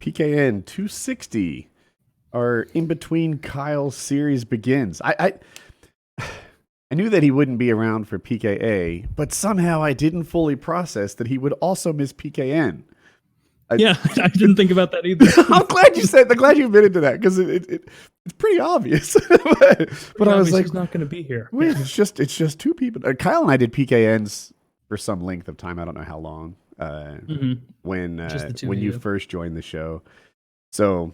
PKN 260. Our in between Kyle's series begins. I knew that he wouldn't be around for PKA, but somehow I didn't fully process that he would also miss PKN. I didn't think about that either. I'm glad you said. I'm glad you admitted to that because it's pretty obvious. but I was like, he's not going to be here. Wait, it's just two people. Kyle and I did PKNs for some length of time. I don't know how long. When you first joined the show, so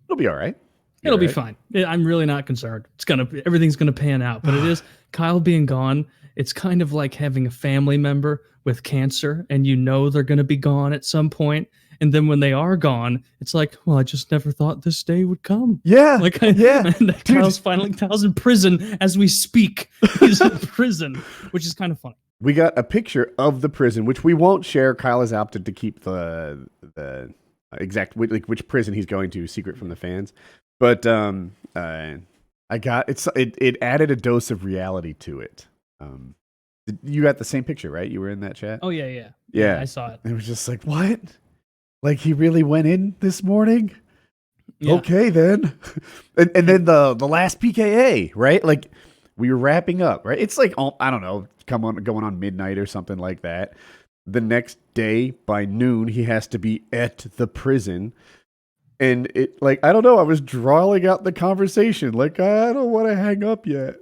it'll be all right. It'll be fine. I'm really not concerned. Everything's gonna pan out. But it is Kyle being gone. It's kind of like having a family member with cancer, and you know they're gonna be gone at some point. And then when they are gone, it's like, well, I just never thought this day would come. Yeah, Kyle's in prison as we speak. He's in prison, which is kind of funny. We got a picture of the prison, which we won't share. Kyle has opted to keep the exact which prison he's going to secret from the fans. But it added a dose of reality to it. You got the same picture, right? You were in that chat? Oh yeah. I saw it. It was just like, what? Like he really went in this morning? Yeah. Okay then. and then the last PKA, right? Like we were wrapping up, right? It's like, I don't know, going on midnight or something like that. The next day by noon, he has to be at the prison. And it, like, I don't know, I was drawing out the conversation. Like, I don't want to hang up yet.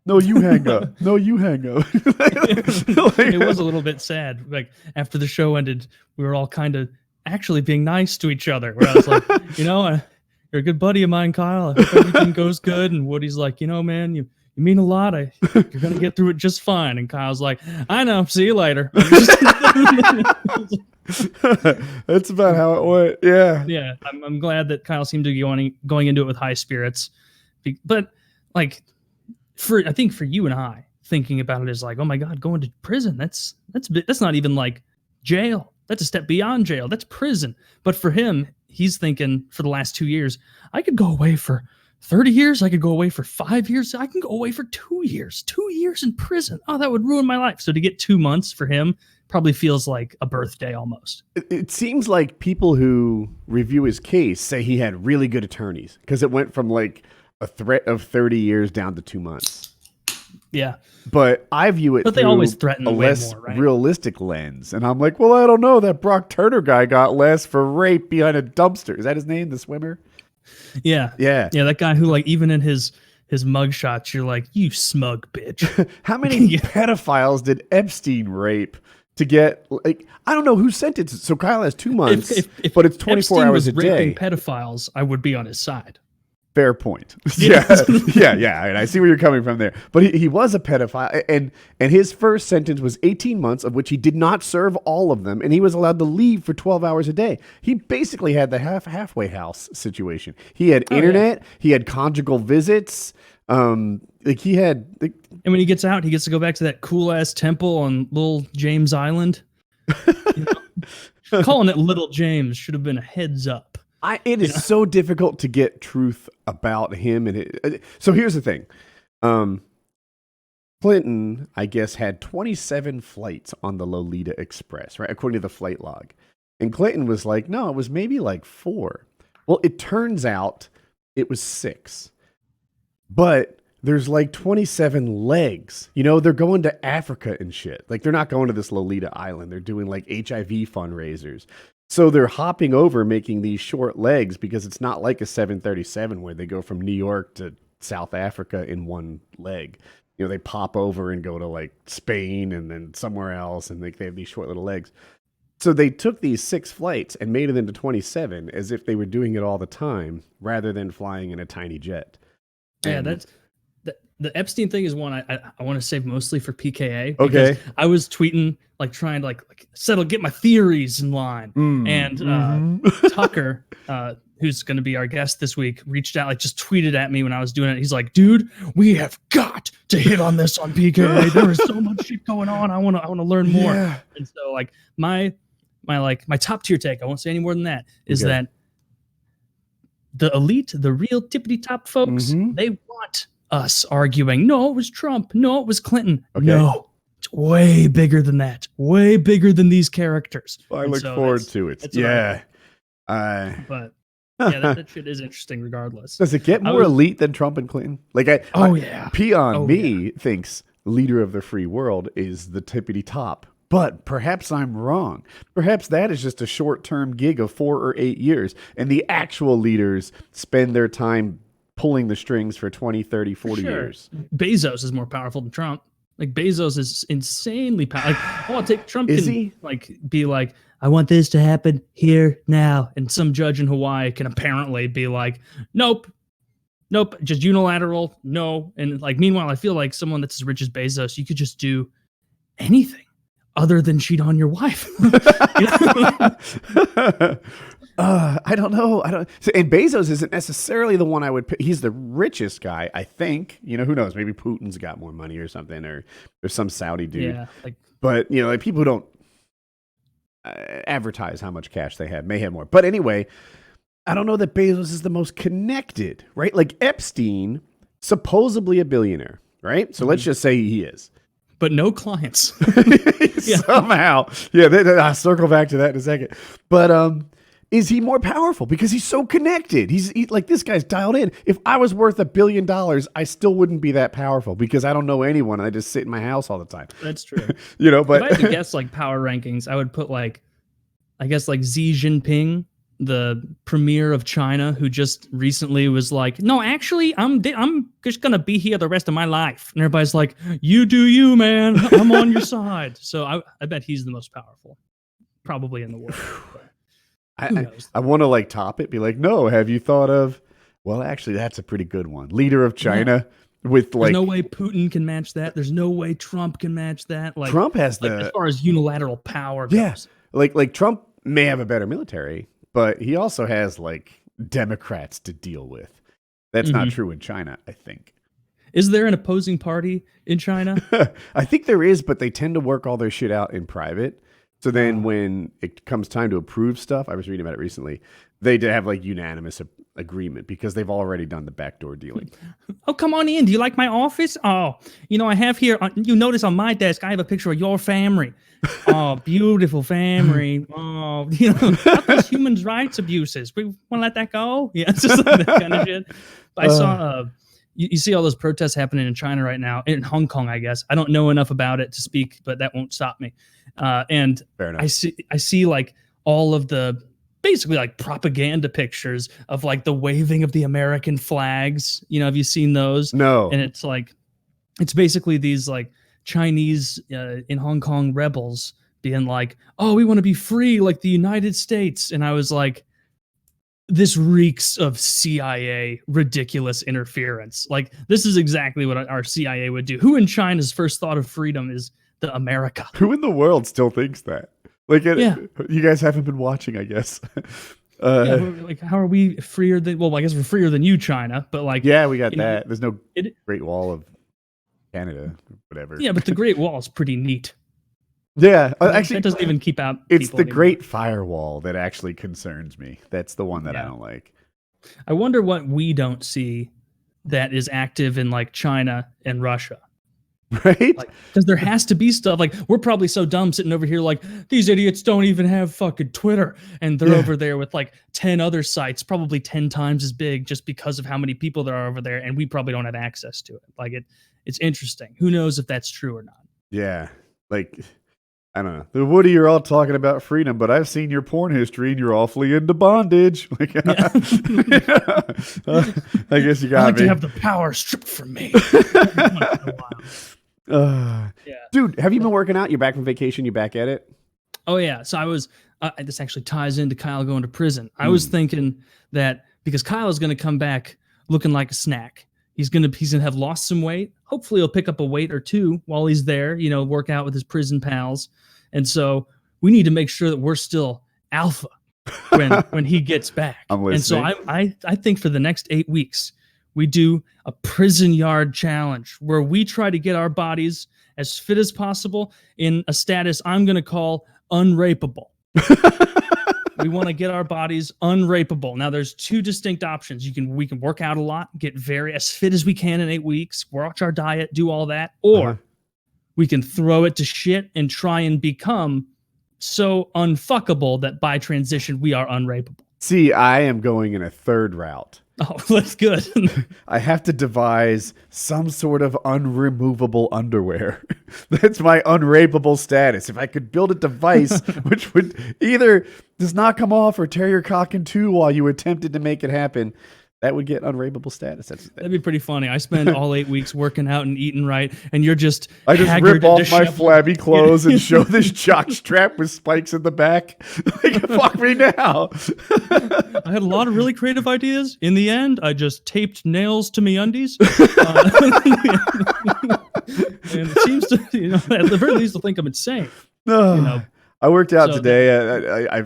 No, you hang up. No, you hang up. It was a little bit sad. Like, after the show ended, we were all kind of actually being nice to each other. Where I was like, you're a good buddy of mine, Kyle. I hope everything goes good. And Woody's like, man, you mean a lot. You're going to get through it just fine. And Kyle's like, I know. See you later. That's about how it went. Yeah. Yeah. I'm glad that Kyle seemed to be going into it with high spirits. But like, I think for you and I, thinking about it is like, oh my God, going to prison. That's not even like jail. That's a step beyond jail. That's prison. But for him, he's thinking for the last 2 years, I could go away for 30 years. I could go away for 5 years. I can go away for 2 years. 2 years in prison. Oh, that would ruin my life. So to get 2 months for him probably feels like a birthday almost. It seems like people who review his case say he had really good attorneys because it went from like a threat of 30 years down to 2 months. Yeah. But I view it they always threaten a way less more, right? realistic lens. And I'm like, well, I don't know. That Brock Turner guy got less for rape behind a dumpster. Is that his name, the swimmer? Yeah. That guy who, like, even in his mugshots, you're like, you smug bitch. How many pedophiles did Epstein rape to get? Like, I don't know who sentenced it. So Kyle has 2 months, but it's 24 Epstein hours was a day. Raping pedophiles, I would be on his side. Fair point. Yeah. And I see where you're coming from there. But he was a pedophile, and his first sentence was 18 months, of which he did not serve all of them, and he was allowed to leave for 12 hours a day. He basically had the halfway house situation. He had internet. Yeah. He had conjugal visits. And when he gets out, he gets to go back to that cool ass temple on Little James Island. Calling it Little James should have been a heads up. It is so difficult to get truth about him. So here's the thing. Clinton, I guess, had 27 flights on the Lolita Express, right? According to the flight log. And Clinton was like, no, it was maybe like 4. Well, it turns out it was 6. But there's like 27 legs. They're going to Africa and shit. Like, they're not going to this Lolita Island. They're doing like HIV fundraisers. So they're hopping over, making these short legs because it's not like a 737 where they go from New York to South Africa in one leg. They pop over and go to like Spain and then somewhere else, and they have these short little legs. So they took these 6 flights and made it into 27 as if they were doing it all the time rather than flying in a tiny jet. Yeah, the Epstein thing is one I want to save mostly for PKA. Okay. I was tweeting, like, trying to get my theories in line. And Tucker, who's going to be our guest this week, reached out, just tweeted at me when I was doing it. He's like, dude, we have got to hit on this on PKA. There is so much shit going on. I want to learn more. Yeah. And so my top tier take, I won't say any more than that, is that the elite, the real tippity top folks, they want us arguing, no, it was Trump. No, it was Clinton. Okay. No, it's way bigger than that. Way bigger than these characters. Well, I look forward to it. Yeah. But yeah, that shit is interesting regardless. Does it get more elite than Trump and Clinton? Like, me thinks leader of the free world is the tippity top. But perhaps I'm wrong. Perhaps that is just a short-term gig of 4 or 8 years, and the actual leaders spend their time pulling the strings for 20, 30, 40 years. Bezos is more powerful than Trump. Like, Bezos is insanely powerful. Like, I'll take Trump. Is can, he? Like, be like, I want this to happen here now. And some judge in Hawaii can apparently be like, nope, just unilateral, no. And like, meanwhile, I feel like someone that's as rich as Bezos, you could just do anything other than cheat on your wife. I don't know. And Bezos isn't necessarily the one I would pick. He's the richest guy, I think. Who knows? Maybe Putin's got more money or something, or there's some Saudi dude. Yeah, but like people who don't advertise how much cash they have may have more. But anyway, I don't know that Bezos is the most connected, right? Like Epstein, supposedly a billionaire, right? So let's just say he is. But no clients. Somehow. Yeah, I'll circle back to that in a second. But is he more powerful? Because he's so connected. He's like, this guy's dialed in. If I was worth $1 billion, I still wouldn't be that powerful because I don't know anyone. I just sit in my house all the time. That's true. But if I had to guess like power rankings, I would put like Xi Jinping, the premier of China, who just recently was like, no, actually, I'm just going to be here the rest of my life. And everybody's like, you do you, man. I'm on your side. So I bet he's the most powerful, probably in the world. I want to like top it, be like, no, have you thought of, well, actually, that's a pretty good one. Leader of China with like. There's no way Putin can match that. There's no way Trump can match that. Like Trump has as far as unilateral power goes. Yeah. Like Trump may have a better military, but he also has like Democrats to deal with. That's not true in China, I think. Is there an opposing party in China? I think there is, but they tend to work all their shit out in private. So then when it comes time to approve stuff, I was reading about it recently, they have like unanimous agreement because they've already done the backdoor dealing. Oh, come on in. Do you like my office? Oh, I have here, you notice on my desk, I have a picture of your family. Oh, beautiful family. Oh, those human rights abuses. We want to let that go? Yeah, it's just like that kind of shit. I saw, you see all those protests happening in China right now, in Hong Kong, I guess. I don't know enough about it to speak, but that won't stop me. And I see like all of the basically like propaganda pictures of like the waving of the American flags. Have you seen those? No. And it's like, it's basically these like Chinese in Hong Kong rebels being like, oh, we want to be free like the United States. And I was like, this reeks of CIA ridiculous interference. Like, this is exactly what our CIA would do. Who in China's first thought of freedom is the America? Who in the world still thinks that? Like, you guys haven't been watching, I guess. Like, how are we freer than? Well, I guess we're freer than you, China. But like, yeah, we got that. There's no Great Wall of Canada, whatever. Yeah, but the Great Wall is pretty neat. Yeah, actually, it doesn't even keep out. It's the anymore. Great Firewall that actually concerns me. That's the one that I don't like. I wonder what we don't see that is active in like China and Russia. Right? Because there has to be stuff like, we're probably so dumb sitting over here like, these idiots don't even have fucking Twitter, and they're over there with like 10 other sites, probably 10 times as big, just because of how many people there are over there, and we probably don't have access to it. Like, it's interesting. Who knows if that's true or not? Yeah, like, I don't know. The Woody, you're all talking about freedom, but I've seen your porn history and you're awfully into bondage. Like, I guess you got I like to have the power stripped from me. Dude, have you been working out? You're back from vacation. You back at it? Oh yeah. So I was. This actually ties into Kyle going to prison. I was thinking that because Kyle is going to come back looking like a snack. He's gonna have lost some weight. Hopefully, he'll pick up a weight or two while he's there. Work out with his prison pals. And so we need to make sure that we're still alpha when he gets back. I'm listening. And so I think for the next 8 weeks, we do a prison yard challenge where we try to get our bodies as fit as possible in a status I'm going to call unrapeable. We want to get our bodies unrapeable. Now, there's two distinct options. We can work out a lot, get as fit as we can in 8 weeks, watch our diet, do all that, or we can throw it to shit and try and become so unfuckable that by transition we are unrapeable. See, I am going in a third route. Oh, that's good. I have to devise some sort of unremovable underwear. That's my unrapeable status. If I could build a device which would either does not come off or tear your cock in two while you attempted to make it happen, that would get unrapeable status. That'd be pretty funny. I spend all 8 weeks working out and eating right, and you're just I just rip off my flabby clothes and show this jock strap with spikes in the back. Like, fuck me now. I had a lot of really creative ideas. In the end, I just taped nails to me undies. And it seems to, at the very least, they'll think I'm insane. I worked out today. I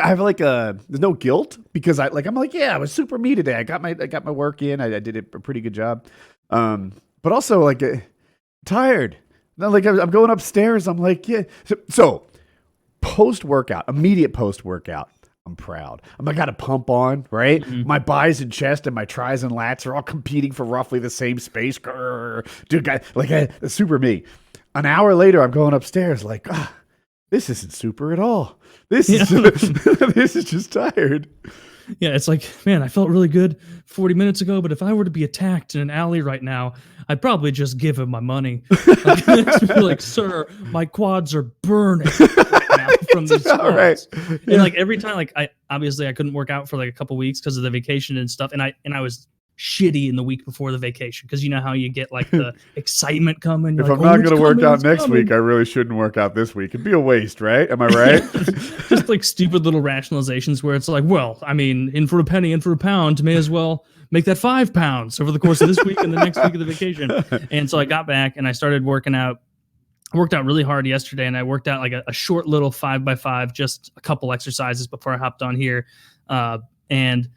have like there's no guilt because I'm like, yeah, I was super me today. I got my work in. I did a pretty good job. But also like tired. Now, like I'm going upstairs. I'm like, yeah. So immediate post workout, I'm proud. I got a pump on, right? Mm-hmm. My buys and chest and my tries and lats are all competing for roughly the same space. Dude, super me. An hour later, I'm going upstairs like, this isn't super at all. This is this is just tired. Yeah, it's like, man, I felt really good 40 minutes ago, but if I were to be attacked in an alley right now, I'd probably just give him my money. Like, sir, my quads are burning right now from these squats. Right. And like every time, like I couldn't work out for like a couple weeks because of the vacation and stuff, and I was shitty in the week before the vacation because you know how you get like the excitement coming. If I'm not going to work out next week, I really shouldn't work out this week. It'd be a waste, right? Am I right? Just like stupid little rationalizations where it's like, well, I mean, in for a penny, in for a pound, may as well make that 5 pounds over the course of this week and the next week of the vacation. And so I got back and I started working out. I worked out really hard yesterday, and I worked out like a short little 5x5, just a couple exercises before I hopped on here. And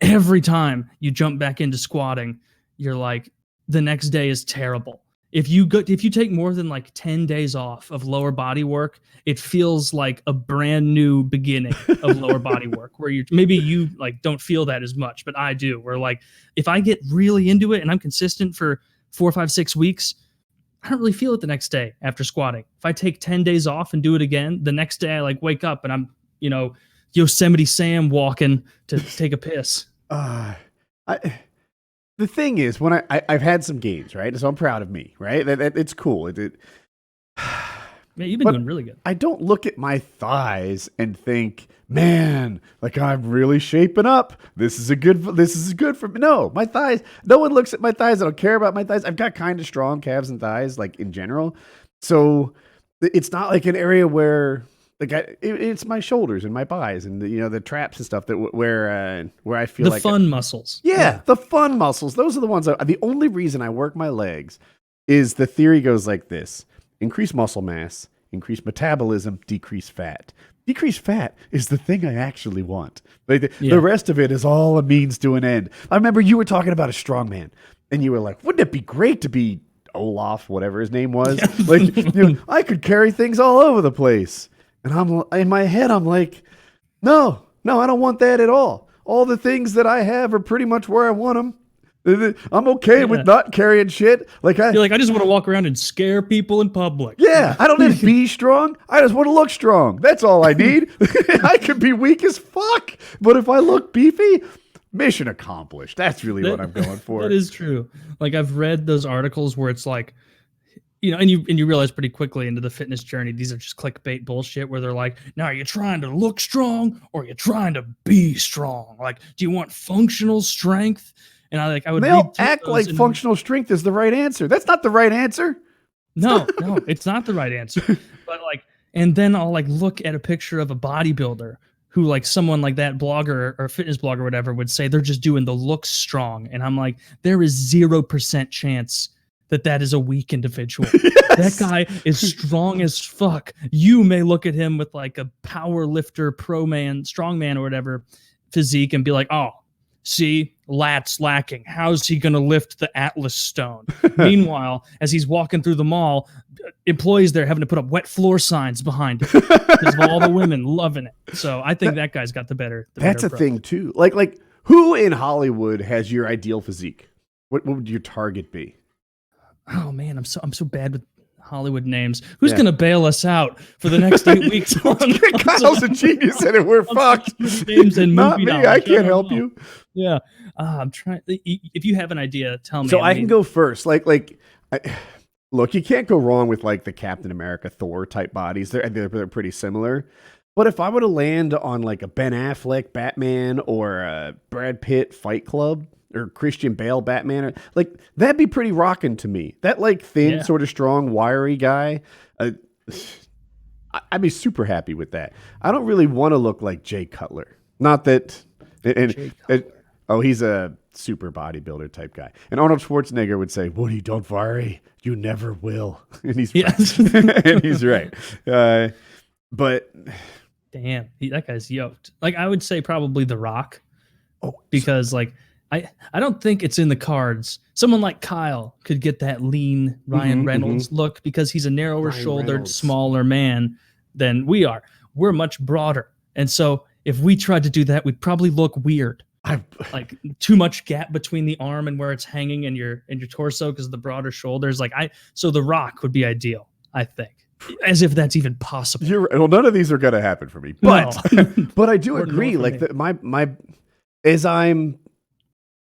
every time you jump back into squatting, you're like, the next day is terrible. If you take more than like 10 days off of lower body work, it feels like a brand new beginning of lower body work where maybe you like don't feel that as much, but I do. Where like, if I get really into it and I'm consistent for 4, 5, 6 weeks, I don't really feel it the next day after squatting. If I take 10 days off and do it again, the next day I like wake up and I'm, Yosemite Sam walking to take a piss. The thing is, when I've had some gains, right? So I'm proud of me, right? It's cool. Man, you've been doing really good. I don't look at my thighs and think, man, like I'm really shaping up. This is good for me. No, my thighs. No one looks at my thighs. I don't care about my thighs. I've got kind of strong calves and thighs, like in general. So it's not like an area where. Like it's my shoulders and my thighs and the traps and stuff that where I feel the like fun muscles. Yeah, the fun muscles. Those are the ones. The only reason I work my legs is the theory goes like this: increase muscle mass, increase metabolism, decrease fat. Decrease fat is the thing I actually want. Like the rest of it is all a means to an end. I remember you were talking about a strongman, and you were like, "Wouldn't it be great to be Olaf, whatever his name was? Yeah. Like I could carry things all over the place." And I'm in my head, I'm like, no, I don't want that at all. All the things that I have are pretty much where I want them. I'm okay with not carrying shit. You're like, I just want to walk around and scare people in public. Yeah, I don't need to be strong. I just want to look strong. That's all I need. I could be weak as fuck, but if I look beefy, mission accomplished. That's really what I'm going for. That is true. Like I've read those articles where it's like, and you realize pretty quickly into the fitness journey, these are just clickbait bullshit where they're like, now are you trying to look strong or are you trying to be strong? Like, do you want functional strength? And I would. They all act like functional strength is the right answer. That's not the right answer. No, it's not the right answer. But like, and then I'll like look at a picture of a bodybuilder who like someone like that blogger or fitness blogger or whatever would say they're just doing the look strong. And I'm like, there is 0% chance that is a weak individual. Yes. That guy is strong as fuck. You may look at him with like a power lifter, strongman or whatever physique and be like, oh, see, lats lacking. How's he going to lift the Atlas stone? Meanwhile, as he's walking through the mall, employees there having to put up wet floor signs behind him because of all the women loving it. So I think that guy's got the better. That's a thing too. Like who in Hollywood has your ideal physique? What would your target be? Oh man, I'm so bad with Hollywood names. Who's going to bail us out for the next 8 weeks? Kyle's a genius and we're fucked. Names and Not me. knowledge. I can't help you. Yeah. I'm trying. If you have an idea, tell me. So I can go first. Look, you can't go wrong with like the Captain America, Thor type bodies. They're pretty similar. But if I were to land on like a Ben Affleck Batman or a Brad Pitt Fight Club or Christian Bale Batman, like that'd be pretty rocking to me. That like thin, sort of strong, wiry guy, I'd be super happy with that. I don't really want to look like Jay Cutler. Not that, he's a super bodybuilder type guy. And Arnold Schwarzenegger would say, "Woody, don't worry, you never will." And he's right. And he's right. But damn, that guy's yoked. Like I would say probably The Rock. Because like I don't think it's in the cards. Someone like Kyle could get that lean Ryan Reynolds look because he's a narrower shouldered, smaller man than we are. We're much broader. And so if we tried to do that, we'd probably look weird. Like too much gap between the arm and where it's hanging and your torso because of the broader shoulders. So The Rock would be ideal, I think. As if that's even possible. Well, none of these are going to happen for me. But but I do agree. Like my as I'm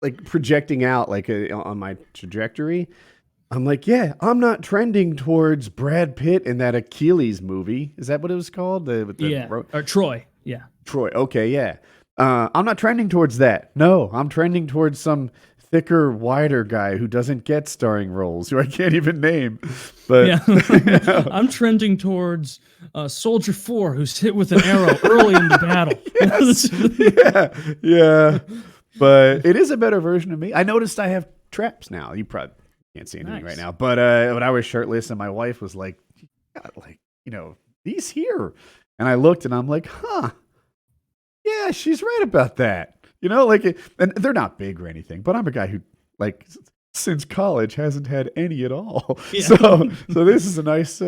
like projecting out like on my trajectory, I'm like, yeah, I'm not trending towards Brad Pitt in that Achilles movie. Is that what it was called? Or Troy. Yeah. Troy. Okay, yeah. I'm not trending towards that. No, I'm trending towards some thicker, wider guy who doesn't get starring roles, who I can't even name. But yeah. I'm trending towards Soldier 4, who's hit with an arrow early in the battle. Yeah. But it is a better version of me. I noticed I have traps now. You probably can't see anything right now. But when I was shirtless and my wife was like, these here. And I looked and I'm like, huh. Yeah, she's right about that. And they're not big or anything, but I'm a guy who, like, since college hasn't had any at all. Yeah. So this is a nice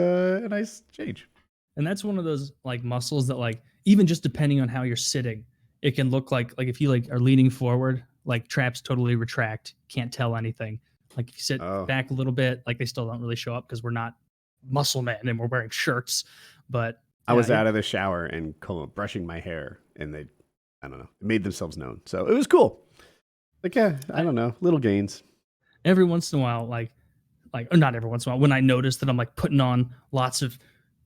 change. And that's one of those like muscles that like even just depending on how you're sitting, it can look like if you like are leaning forward, like traps totally retract, can't tell anything. Like if you sit back a little bit, like they still don't really show up because we're not muscle men and we're wearing shirts. But I was out of the shower and brushing my hair, and they, I don't know, made themselves known. So it was cool. Like, yeah, I don't know, little gains. Every once in a while, or not every once in a while, when I notice that I'm like putting on lots of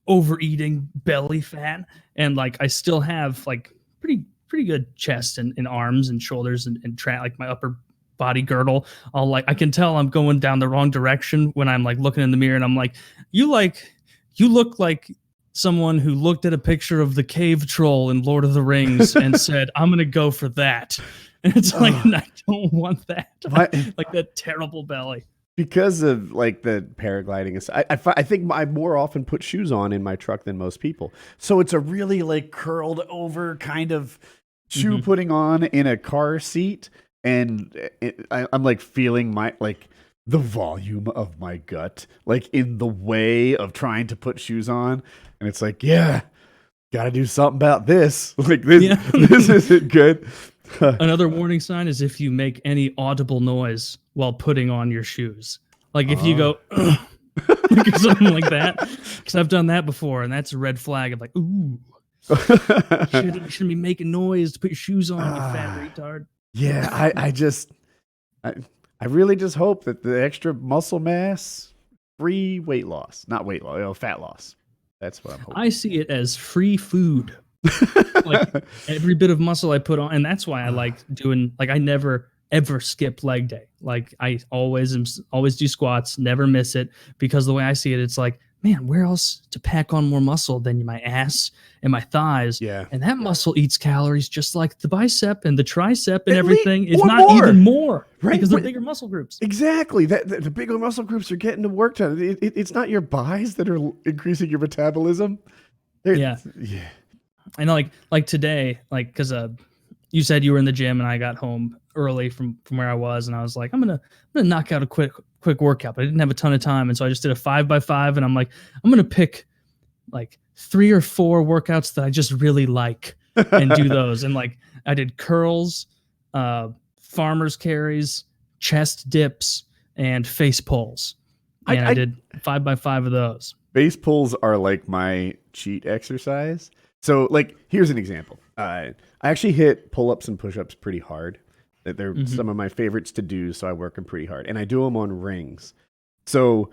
overeating belly fat, and like I still have like pretty good chest and arms and shoulders and like my upper body girdle, I can tell I'm going down the wrong direction when I'm like looking in the mirror and I'm like, you look like someone who looked at a picture of the cave troll in Lord of the Rings and said, I'm going to go for that. And it's like, I don't want that. Like that terrible belly. Because of like the paragliding, I think I more often put shoes on in my truck than most people. So it's a really like curled over kind of shoe putting on in a car seat. And I'm like feeling the volume of my gut, like in the way of trying to put shoes on. And it's like, yeah, got to do something about this. Like this isn't good. Another warning sign is if you make any audible noise while putting on your shoes. Like if you go, like or something like that. Because I've done that before, and that's a red flag of like, ooh. You shouldn't be making noise to put your shoes on, you fat retard. Yeah, I really just hope that the extra muscle mass, free weight loss, not weight loss, fat loss. That's what I'm hoping. I see it as free food. Like every bit of muscle I put on, and that's why I like doing. Like I never ever skip leg day. Like I always do squats, never miss it, because the way I see it, it's like, man, where else to pack on more muscle than my ass and my thighs? Yeah. And that muscle eats calories just like the bicep and the tricep and everything. It's not even more, right? Because they're bigger muscle groups. Exactly. The bigger muscle groups are getting to work done. It's not your buys that are increasing your metabolism. Yeah. I know, like today, like because you said you were in the gym and I got home early from where I was, and I was like, I'm gonna knock out a quick workout, but I didn't have a ton of time, and so I just did a 5x5, and I'm like, I'm gonna pick like 3 or 4 workouts that I just really like and do those. And like I did curls, farmer's carries, chest dips, and face pulls. and I did 5x5 of those. Base pulls are like my cheat exercise. So, like, here's an example. I actually hit pull-ups and push-ups pretty hard. They're some of my favorites to do, so I work them pretty hard. And I do them on rings. So,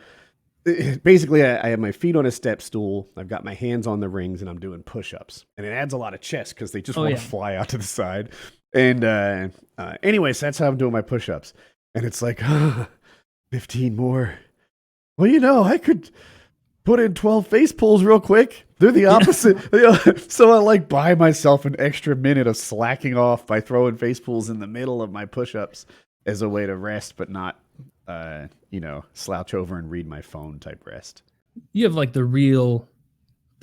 basically, I have my feet on a step stool. I've got my hands on the rings, and I'm doing push-ups. And it adds a lot of chest because they just want to fly out to the side. And anyways, that's how I'm doing my push-ups. And it's like, 15 more. Well, you know, I could put in 12 face pulls real quick. They're the opposite. So I like buy myself an extra minute of slacking off by throwing face pulls in the middle of my push-ups as a way to rest, but not, slouch over and read my phone type rest. You have like the real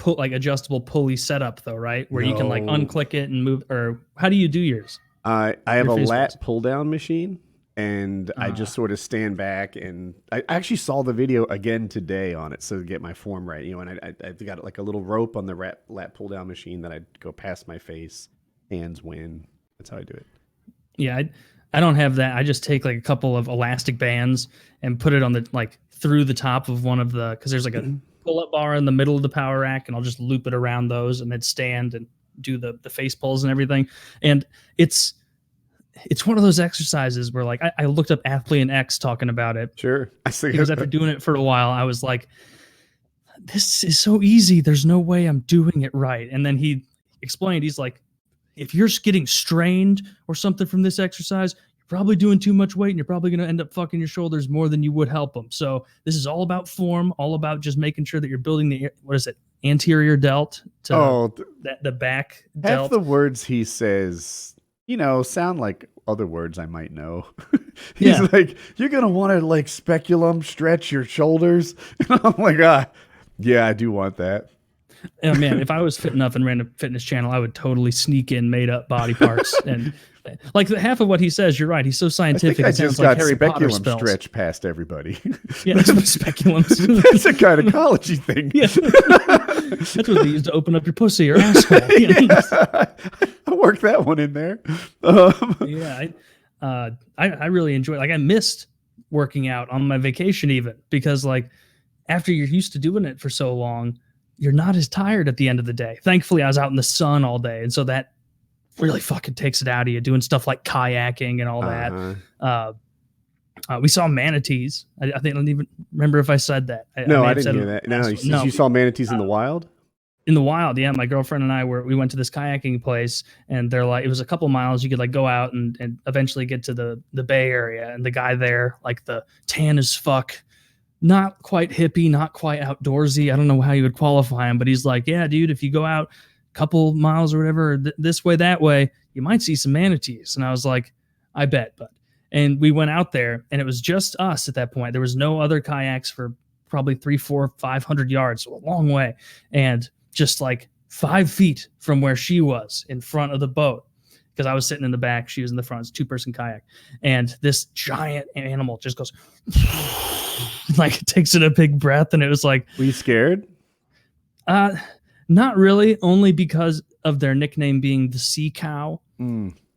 adjustable pulley setup though, right? Where you can like unclick it and move, or how do you do yours? I have a lat pull down machine. And I just sort of stand back, and I actually saw the video again today on it, so to get my form right, and I got like a little rope on the lat pull down machine that I'd go past my face, hands win. That's how I do it. Yeah, I don't have that. I just take like a couple of elastic bands and put it on the through the top of one of the, because there's like a pull-up bar in the middle of the power rack, and I'll just loop it around those and then stand and do the face pulls and everything. And it's one of those exercises where like I looked up Athlete and X talking about it. Sure. I see. Because after doing it for a while, I was like, this is so easy. There's no way I'm doing it right. And then he explained, he's like, if you're getting strained or something from this exercise, you're probably doing too much weight and you're probably going to end up fucking your shoulders more than you would help them. So this is all about form, all about just making sure that you're building the, anterior delt to the back delt. Half the words he says, sound like other words I might know. He's like, you're going to want to like speculum stretch your shoulders. And I'm like, yeah, I do want that. Oh man, if I was fit enough and ran a fitness channel, I would totally sneak in made up body parts. And like half of what he says, you're right. He's so scientific. I just got like speculum stretch past everybody. Yeah, that's what speculums. That's a gynecology thing. Yeah. That's what they use to open up your pussy or asshole. I worked that one in there. I really enjoyed. Like I missed working out on my vacation even because like after you're used to doing it for so long, you're not as tired at the end of the day. Thankfully, I was out in the sun all day, and so that really fucking takes it out of you. Doing stuff like kayaking and all that. We saw manatees. I don't even remember if I said that. I didn't hear that. No, you saw manatees in the wild? In the wild, yeah. My girlfriend and I we went to this kayaking place, and they're like, it was a couple miles. You could like go out and eventually get to the Bay Area, and the guy there, like the tan as fuck, not quite hippie, not quite outdoorsy. I don't know how you would qualify him, but he's like, yeah, dude, if you go out a couple miles or whatever, this way, that way, you might see some manatees. And I was like, I bet, bud. And we went out there, and it was just us at that point. There was no other kayaks for probably 300, 400, 500 yards, so a long way. And just like 5 feet from where she was in front of the boat, because I was sitting in the back, she was in the front. It's a 2-person kayak. And this giant animal just goes, like it takes in a big breath. And it was like, were you scared? Not really, only because of their nickname being the sea cow.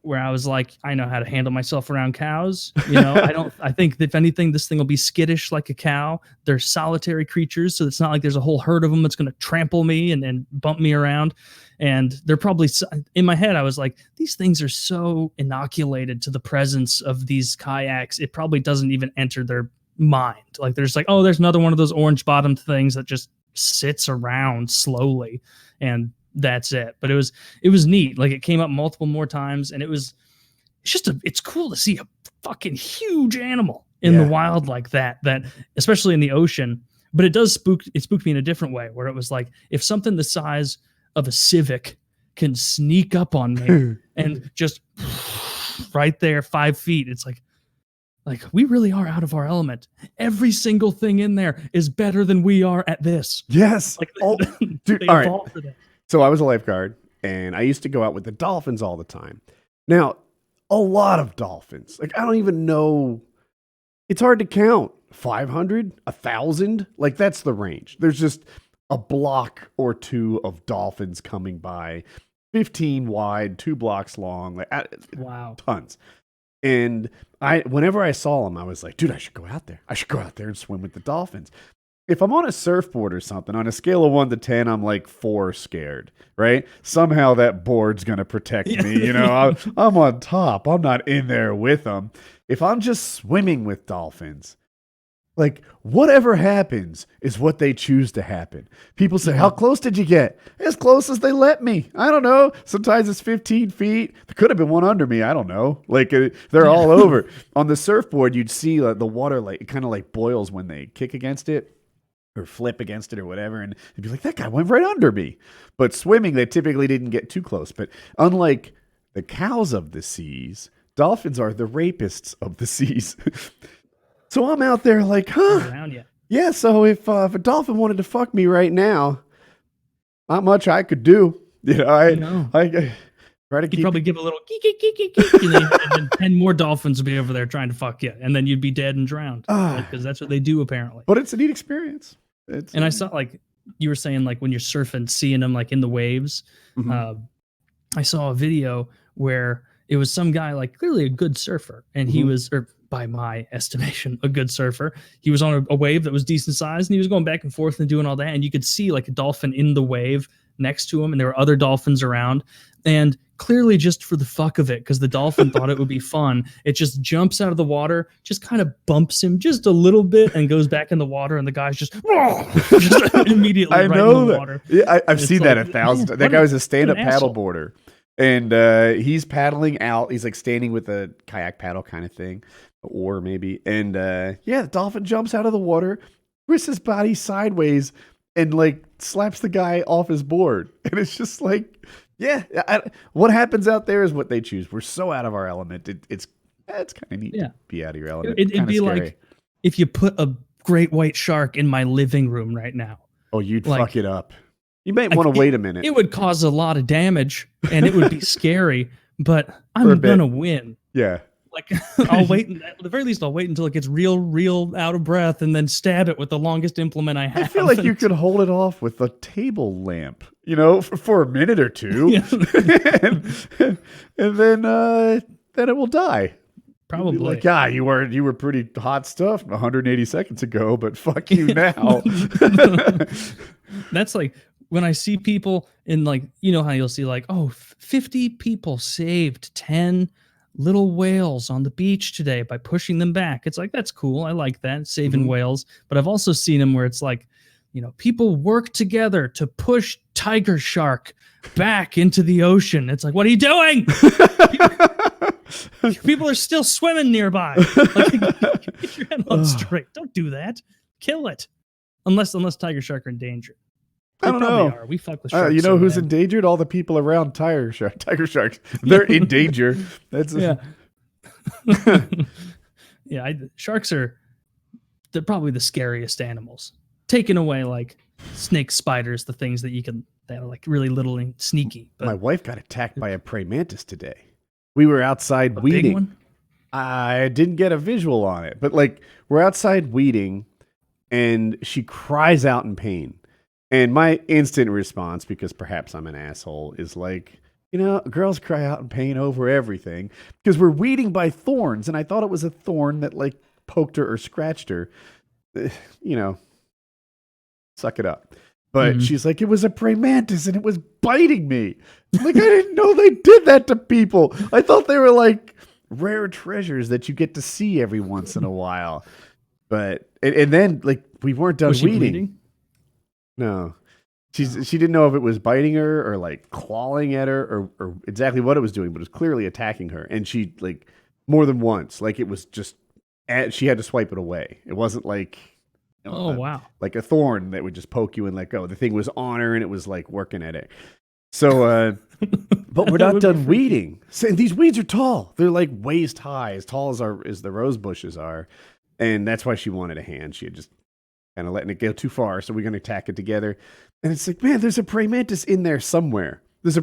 Where I was like, I know how to handle myself around cows. I think if anything, this thing will be skittish like a cow. They're solitary creatures, so it's not like there's a whole herd of them that's going to trample me and bump me around. And they're probably, in my head, I was like, these things are so inoculated to the presence of these kayaks, it probably doesn't even enter their mind. Like there's like, oh, there's another one of those orange bottomed things that just sits around slowly, and that's it. But it was neat. Like it came up multiple more times, and it's cool to see a fucking huge animal in the wild like that, especially in the ocean. But it spooked me in a different way, where it was like, if something the size of a Civic can sneak up on me and just right there 5 feet, it's like we really are out of our element. Every single thing in there is better than we are at this. Yes. Like, dude, all right. For that. So I was a lifeguard, and I used to go out with the dolphins all the time. Now, a lot of dolphins. Like, I don't even know. It's hard to count. 500? 1,000? Like, that's the range. There's just a block or two of dolphins coming by. 15 wide, 2 blocks long. Like, wow. Tons. And whenever I saw them, I was like, dude, I should go out there. I should go out there and swim with the dolphins. If I'm on a surfboard or something, on a scale of 1 to 10, I'm like 4 scared, right? Somehow that board's going to protect me. You know, I'm on top. I'm not in there with them. If I'm just swimming with dolphins, like, whatever happens is what they choose to happen. People say, how close did you get? As close as they let me. I don't know. Sometimes it's 15 feet. There could have been one under me. I don't know. Like, they're all over. On the surfboard, you'd see the water, like, it kind of like boils when they kick against it or flip against it or whatever. And you'd be like, that guy went right under me. But swimming, they typically didn't get too close. But unlike the cows of the seas, dolphins are the rapists of the seas. So I'm out there like, yeah, so if a dolphin wanted to fuck me right now, not much I could do. You know, I try to You'd probably give a little geek, and then 10 more dolphins would be over there trying to fuck you, and then you'd be dead and drowned. Because that's what they do, apparently. But it's a neat experience. I saw, like, you were saying, like, when you're surfing, seeing them, like, in the waves. Mm-hmm. I saw a video where it was some guy, like, clearly a good surfer, and he was, or by my estimation, a good surfer. He was on a wave that was decent sized, and he was going back and forth and doing all that, and you could see, like, a dolphin in the wave next to him, and there were other dolphins around, and clearly just for the fuck of it, because the dolphin thought it would be fun, it just jumps out of the water, just kind of bumps him just a little bit, and goes back in the water, and the guy's just immediately in the water. Yeah, I've seen that 1,000. That guy was a stand-up paddleboarder, and he's paddling out. He's like standing with a kayak paddle kind of thing, or maybe, and the dolphin jumps out of the water, twists his body sideways, and like slaps the guy off his board, and it's just like, what happens out there is what they choose. We're so out of our element. It's kind of neat to be out of your element. It'd be scary. Like if you put a great white shark in my living room right now. Oh, you'd fuck it up. You might want to wait a minute. It would cause a lot of damage, and it would be scary, but I'm gonna win. Yeah. Like, I'll wait. At the very least, I'll wait until it gets real out of breath, and then stab it with the longest implement I have. I feel like you could hold it off with a table lamp, you know, for a minute or two, and then it will die. Probably. Like, you were pretty hot stuff 180 seconds ago, but fuck you now. That's like when I see people in, like, you know how you'll see, like, 50 people saved 10 little whales on the beach today by pushing them back. It's like, that's cool. I like that, saving whales. But I've also seen them where it's like, you know, people work together to push tiger shark back into the ocean. It's like, what are you doing? People are still swimming nearby. Like, get your head on straight. Don't do that. Kill it. Unless tiger shark are in danger. I don't know. Are. We fuck with sharks. You know who's endangered? All the people around tiger sharks. They're in danger. That's sharks they're probably the scariest animals. Taking away, like, snakes, spiders, the things that are like really little and sneaky. But my wife got attacked by a praying mantis today. We were outside weeding. Big one? I didn't get a visual on it, but like, we're outside weeding, and she cries out in pain. And my instant response, because perhaps I'm an asshole, is like, you know, girls cry out in pain over everything, because we're weeding by thorns, and I thought it was a thorn that like poked her or scratched her. You know, suck it up. But she's like, it was a praying mantis and it was biting me. Like, I didn't know they did that to people. I thought they were like rare treasures that you get to see every once in a while. But and then, like, we weren't done weeding. Bleeding? No. She didn't know if it was biting her or like clawing at her or exactly what it was doing, but it was clearly attacking her. And she, like, more than once, like, it was just, she had to swipe it away. It wasn't like, wow, like a thorn that would just poke you and let go. The thing was on her and it was like working at it. So, but we're not done weeding. So these weeds are tall. They're like waist high, as tall as the rose bushes are. And that's why she wanted a hand. She had just kind of letting it go too far. So we're going to tack it together. And it's like, man, there's a praying mantis in there somewhere. There's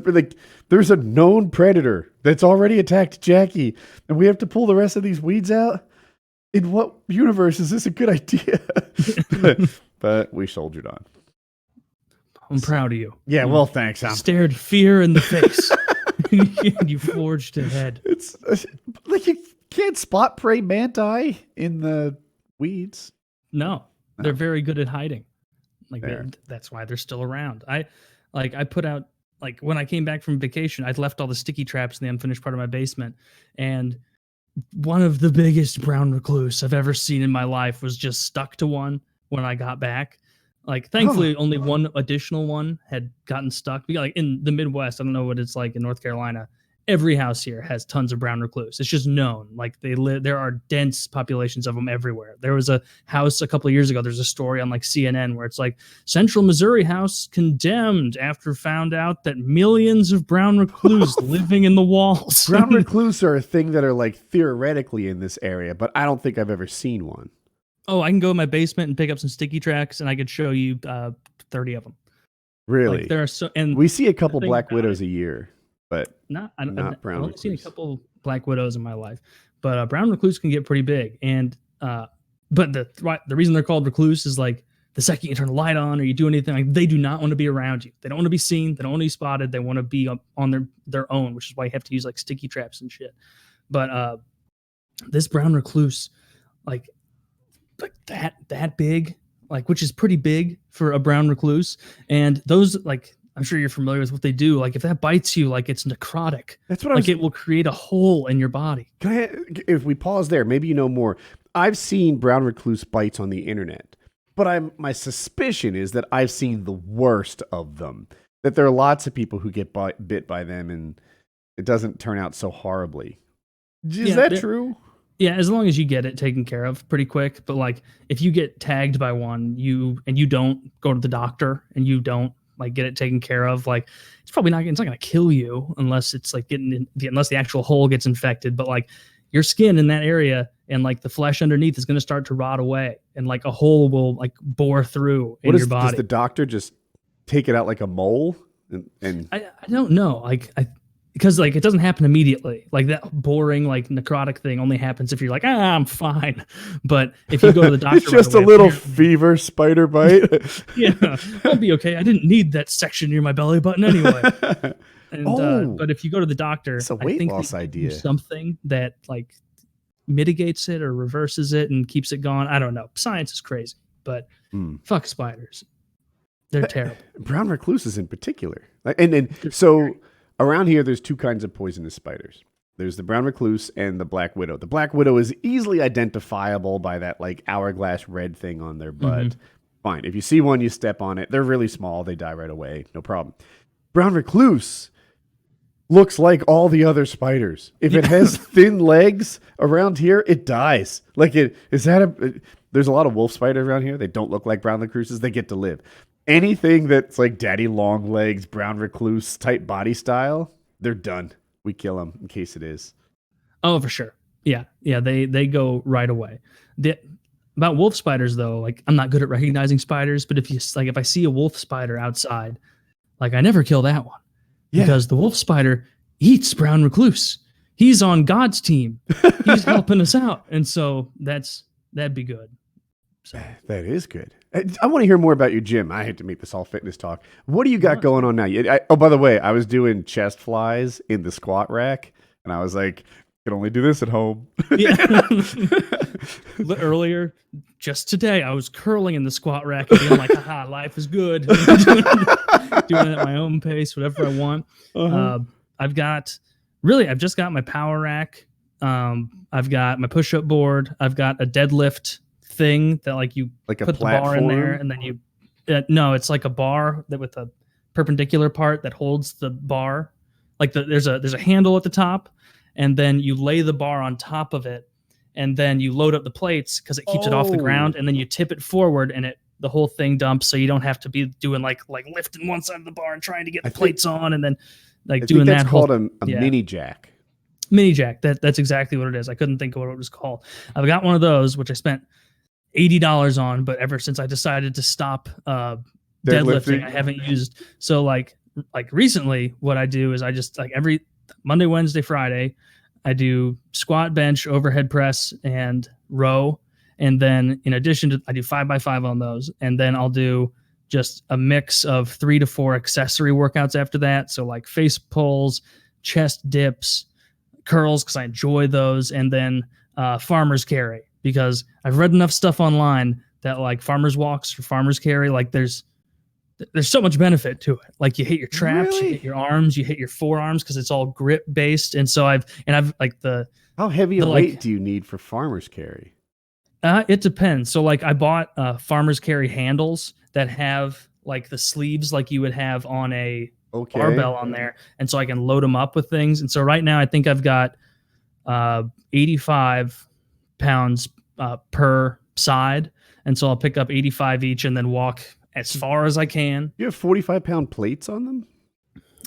a known predator that's already attacked Jackie. And we have to pull the rest of these weeds out. In what universe is this a good idea? but we soldiered on. I'm proud of you. Yeah, well, thanks. Stared fear in the face. You forged ahead. It's like, can't spot prey manti in the weeds. No, they're very good at hiding. Like that's why they're still around. I put out, like, when I came back from vacation, I'd left all the sticky traps in the unfinished part of my basement, and one of the biggest brown recluse I've ever seen in my life was just stuck to one when I got back. Like, thankfully, only one additional one had gotten stuck. Like, in the Midwest, I don't know what it's like in North Carolina. Every house here has tons of brown recluse. It's just known. Like, they live. There are dense populations of them everywhere. There was a house a couple of years ago. There's a story on like CNN where it's like, Central Missouri house condemned after found out that millions of brown recluse living in the walls. Brown recluse are a thing that are like theoretically in this area, but I don't think I've ever seen one. Oh, I can go in my basement and pick up some sticky tracks, and I could show you 30 of them. Really? Like, there are so, and we see a couple black widows a year, but not brown I've only recluse. seen a couple black widows in my life, but brown recluse can get pretty big. And but the reason they're called recluse is like the second you turn the light on or you do anything, like, they do not want to be around you. They don't want to be seen. They don't want to be spotted. They want to be on their own, which is why you have to use like sticky traps and shit. But this brown recluse, like that big, like, which is pretty big for a brown recluse. And those, like, I'm sure you're familiar with what they do. Like, if that bites you, like, it's necrotic. That's what it will create a hole in your body. If we pause there, maybe you know more. I've seen brown recluse bites on the internet, but my suspicion is that I've seen the worst of them. That there are lots of people who get bit by them, and it doesn't turn out so horribly. Is that true? Yeah, as long as you get it taken care of pretty quick. But like, if you get tagged by one, you don't go to the doctor and you don't like get it taken care of, like, it's not going to kill you unless it's like unless the actual hole gets infected. But like, your skin in that area and like the flesh underneath is going to start to rot away, and like a hole will like bore through in your body. Does the doctor just take it out like a mole? And I don't know. Because like, it doesn't happen immediately. Like, that boring, like, necrotic thing only happens if you're like, I'm fine. But if you go to the doctor, it's just a little fever spider bite. Yeah, I'll be okay. I didn't need that section near my belly button anyway. And but if you go to the doctor, it's a weight loss idea. Something that like mitigates it or reverses it and keeps it gone. I don't know. Science is crazy, but fuck spiders. They're terrible. Brown recluses in particular. And so around here, there's two kinds of poisonous spiders. There's the brown recluse and the black widow. The black widow is easily identifiable by that like hourglass red thing on their butt. Mm-hmm. Fine. If you see one, you step on it. They're really small. They die right away. No problem. Brown recluse looks like all the other spiders. If it has thin legs around here, it dies. Like there's a lot of wolf spiders around here. They don't look like brown recluses. They get to live. Anything that's like daddy long legs, brown recluse type body style, they're done. We kill them in case it is. Oh, for sure. Yeah. They go right away. About wolf spiders though, like, I'm not good at recognizing spiders, but if I see a wolf spider outside, like, I never kill that one because the wolf spider eats brown recluse. He's on God's team. He's helping us out, and so that'd be good. So. That is good. I want to hear more about your gym. I hate to make this all fitness talk. What do you got going on now? By the way, I was doing chest flies in the squat rack, and I was like, I can only do this at home. Yeah. Earlier, just today, I was curling in the squat rack and being like, haha, life is good. Doing it at my own pace, whatever I want. Uh-huh. I've just got my power rack. I've got my push-up board. I've got a deadlift thing that like you like put a the bar in there and then you no, it's like a bar that with a perpendicular part that holds the bar. Like there's a handle at the top, and then you lay the bar on top of it, and then you load up the plates because it keeps it off the ground, and then you tip it forward and the whole thing dumps, so you don't have to be doing like lifting one side of the bar and trying to get the plates on and then like doing that. That's called a mini jack. Mini jack. That's exactly what it is. I couldn't think of what it was called. I've got one of those, which I spent $80 on, but ever since I decided to stop deadlifting, I haven't used. So like recently, what I do is I just like every Monday, Wednesday, Friday, I do squat, bench, overhead press, and row. And then in addition to, I do 5x5 on those. And then I'll do just a mix of 3 to 4 accessory workouts after that. So like face pulls, chest dips, curls because I enjoy those, and then farmer's carry because I've read enough stuff online that like farmer's walks or farmer's carry, like there's so much benefit to it. Like you hit your traps, you hit your arms, you hit your forearms because it's all grip based. And so I've like how heavy a weight do you need for farmer's carry? It depends. So like I bought farmer's carry handles that have like the sleeves like you would have on a barbell on there, and so I can load them up with things. And so right now I think I've got 85 pounds per side, and so I'll pick up 85 each and then walk as far as I can. You have 45-pound plates on them?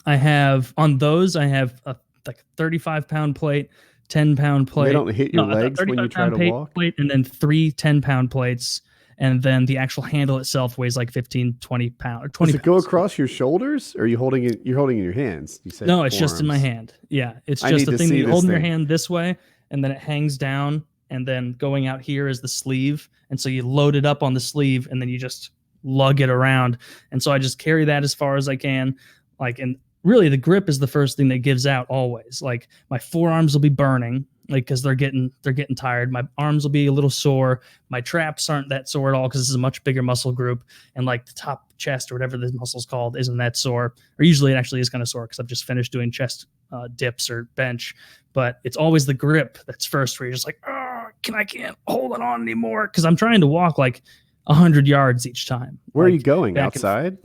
I have on those. I have a like 35-pound plate, 10-pound plate. They don't hit your legs when you try to walk? Plate, and then 3 10-pound plates. And then the actual handle itself weighs like 15, 20 pounds. 20 Does it go across your shoulders, or are you holding it? You're holding it in your hands. You said no, it's just in my hand. Yeah, it's just the thing that you hold in your hand this way, and then it hangs down, and then going out here is the sleeve, and so you load it up on the sleeve, and then you just lug it around. And so I just carry that as far as I can, like, and really the grip is the first thing that gives out always. Like my forearms will be burning, like because they're getting tired. My arms will be a little sore. My traps aren't that sore at all because this is a much bigger muscle group, and like the top chest or whatever the muscle's called isn't that sore. Or usually it actually is kind of sore because I've just finished doing chest dips or bench. But it's always the grip that's first, where you're just like, oh, I can't hold it on anymore because I'm trying to walk like 100 yards each time. Where are you going? Outside?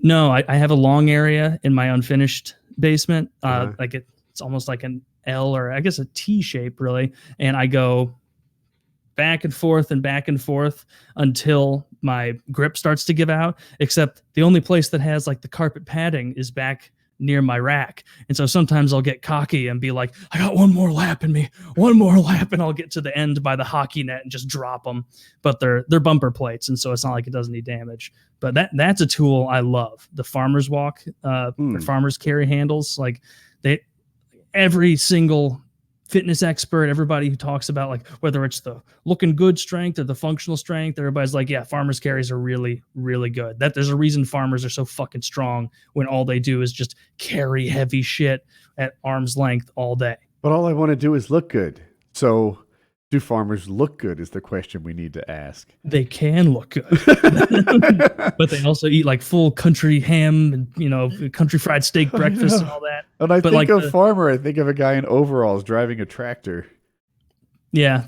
No, I have a long area in my unfinished basement. Like it's almost like an L or I guess a T shape really. And I go back and forth until my grip starts to give out, except the only place that has like the carpet padding is back near my rack. And so sometimes I'll get cocky and be like, I got one more lap in me, and I'll get to the end by the hockey net and just drop them. But they're bumper plates, and so it's not like it does any damage. But that's a tool I love. The farmer's walk, or farmer's carry handles, like every single fitness expert, everybody who talks about like whether it's the looking good strength or the functional strength, everybody's like, yeah, farmers carries are really, really good. That there's a reason farmers are so fucking strong when all they do is just carry heavy shit at arm's length all day. But all I want to do is look good. So do farmers look good is the question we need to ask. They can look good. But they also eat like full country ham and, country fried steak breakfast and all that. And I think of farmer, I think of a guy in overalls driving a tractor. Yeah,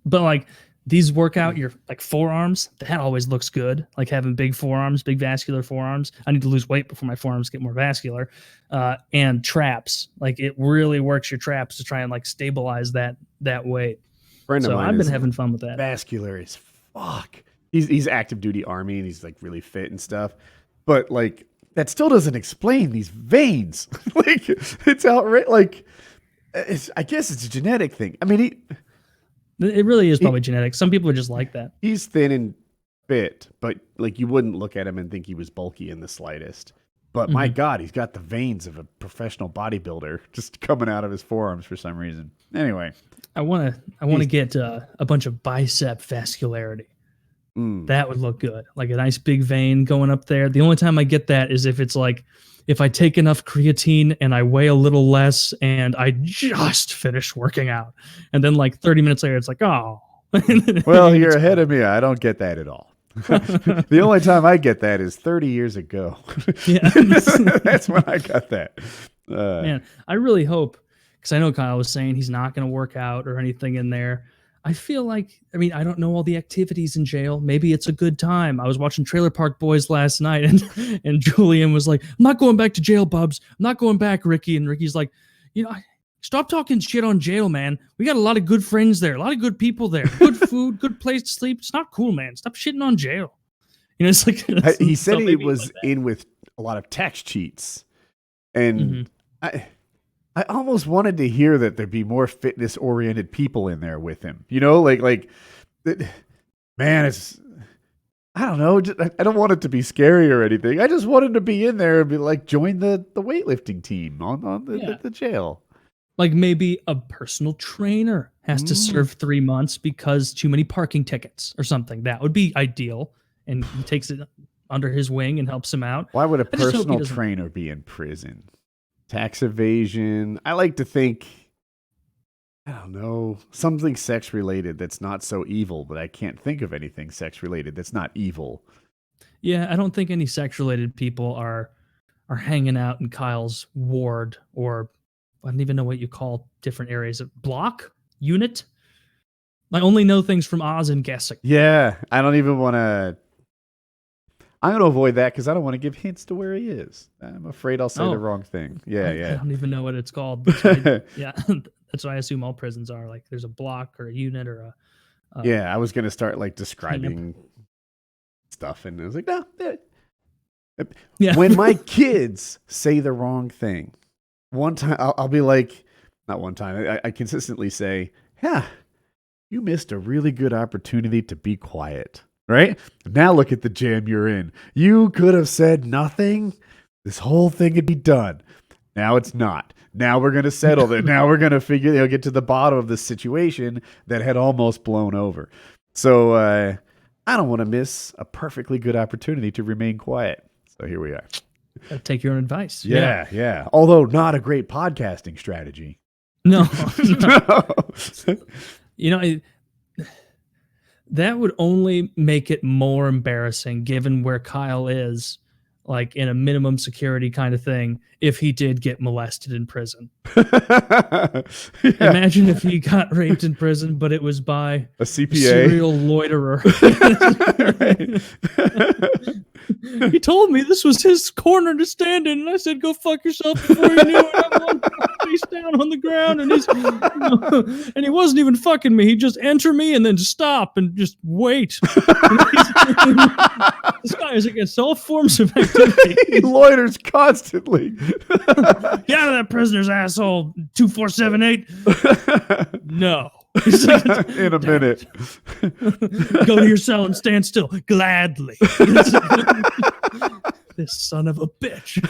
but like these work out your like forearms. That always looks good. Like having big forearms, big vascular forearms. I need to lose weight before my forearms get more vascular. And traps. Like it really works your traps to try and like stabilize that weight. So I've been having fun with that. Vascular as fuck. He's active duty Army and he's like really fit and stuff. But like that still doesn't explain these veins. Like it's outright like I guess it's a genetic thing. I mean, it really is probably genetic. Some people are just like that. He's thin and fit, but like you wouldn't look at him and think he was bulky in the slightest. But my God, he's got the veins of a professional bodybuilder just coming out of his forearms for some reason. Anyway, I want to get a bunch of bicep vascularity. That would look good, like a nice big vein going up there. The only time I get that is if it's like if I take enough creatine and I weigh a little less and I just finished working out, and then like 30 minutes later, it's like, oh. Well, you're ahead of me. I don't get that at all. The only time I get that is 30 years ago. Yeah, that's when I got that. Man, I really hope, because I know Kyle was saying he's not going to work out or anything in there. I feel like, I don't know all the activities in jail. Maybe it's a good time. I was watching Trailer Park Boys last night, and Julian was like, I'm not going back to jail, Bubs. I'm not going back, Ricky. And Ricky's like, stop talking shit on jail, man. We got a lot of good friends there, a lot of good people there, good food, good place to sleep. It's not cool, man. Stop shitting on jail. It's like he said he was in with a lot of tax cheats, and I almost wanted to hear that there'd be more fitness oriented people in there with him. Man, it's. I don't know. I don't want it to be scary or anything. I just wanted to be in there and be like, join the weightlifting team on the jail. Like maybe a personal trainer has to serve 3 months because too many parking tickets or something. That would be ideal. And he takes it under his wing and helps him out. Why would a personal trainer be in prison? Tax evasion. I like to think I don't know, something sex related that's not so evil, but I can't think of anything sex related that's not evil. Yeah, I don't think any sex related people are hanging out in Kyle's ward, or I don't even know what you call different areas of block unit. I only know things from Oz and guessing. Yeah, I don't even want to. I'm going to avoid that because I don't want to give hints to where he is. I'm afraid I'll say the wrong thing. Yeah, I yeah. don't even know what it's called. Yeah, that's what I assume all prisons are. Like, there's a block or a unit or a Yeah, I was going to start like camp. describing stuff, and I was like, no. Yeah. When my kids say the wrong thing, one time I'll be like, not one time, I consistently say, yeah, you missed a really good opportunity to be quiet. Right? Now look at the jam you're in. You could have said nothing. This whole thing would be done. Now it's not. Now we're going to settle it. Now we're going to get to the bottom of this situation that had almost blown over. So I don't want to miss a perfectly good opportunity to remain quiet. So here we are. Take your own advice. Yeah. Although not a great podcasting strategy. No. No. You know, that would only make it more embarrassing given where Kyle is, like in a minimum security kind of thing, if he did get molested in prison. Yeah. Imagine if he got raped in prison, but it was by A CPA. Serial loiterer. He told me this was his corner to stand in, and I said, "Go fuck yourself!" Before he knew it, I'm face down on the ground, and and he wasn't even fucking me. He'd just enter me and then stop and just wait. This guy is against all forms of activity. He loiters constantly. Get out of that prisoner's asshole, 2478. No. Like, in a minute. Go to your cell and stand still. Gladly. This son of a bitch.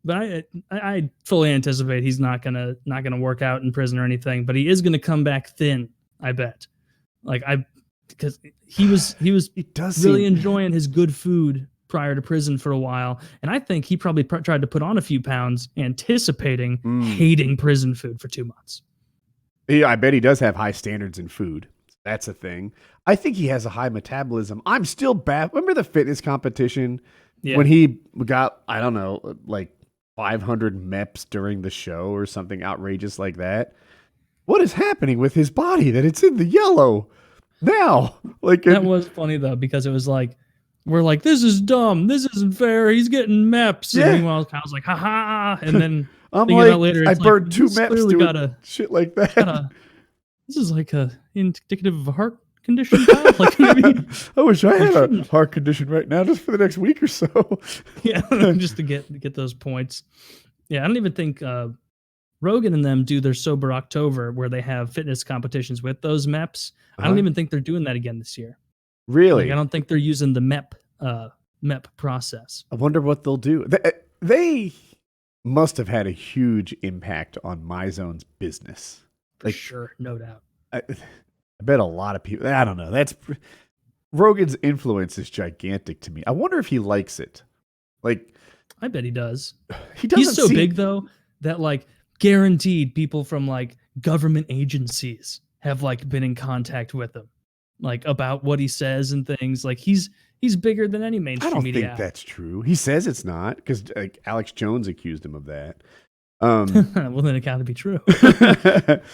But I fully anticipate he's not gonna work out in prison or anything. But he is gonna come back thin. I bet. Because he was really enjoying his good food prior to prison for a while, and I think he probably tried to put on a few pounds, anticipating hating prison food for 2 months. Yeah, I bet he does have high standards in food. That's a thing. I think he has a high metabolism. I'm still bad. Remember the fitness competition when he got, I don't know, like 500 MEPs during the show or something outrageous like that? What is happening with his body that it's in the yellow now? Like that was funny though, because it was like, we're like, this is dumb. This isn't fair. He's getting MEPs. Yeah. And meanwhile, Kyle's like, ha. And then I'm like, later, I burned 2 MEPs doing shit like that. This is like indicative of a heart condition, Kyle. Like, maybe I wish I had a heart condition right now just for the next week or so. Yeah, just to get those points. Yeah, I don't even think Rogan and them do their Sober October where they have fitness competitions with those MEPs. I don't even think they're doing that again this year. Really? Like, I don't think they're using the MEP process. I wonder what they'll do. They must have had a huge impact on MyZone's business. For sure, no doubt. I bet a lot of people. I don't know. Rogan's influence is gigantic to me. I wonder if he likes it. Like, I bet he does. He's so big though that like guaranteed people from like government agencies have like been in contact with him, like about what he says and things. Like he's bigger than any mainstream media. I don't think that's true. He says it's not, because like Alex Jones accused him of that. Well, then it got to be true.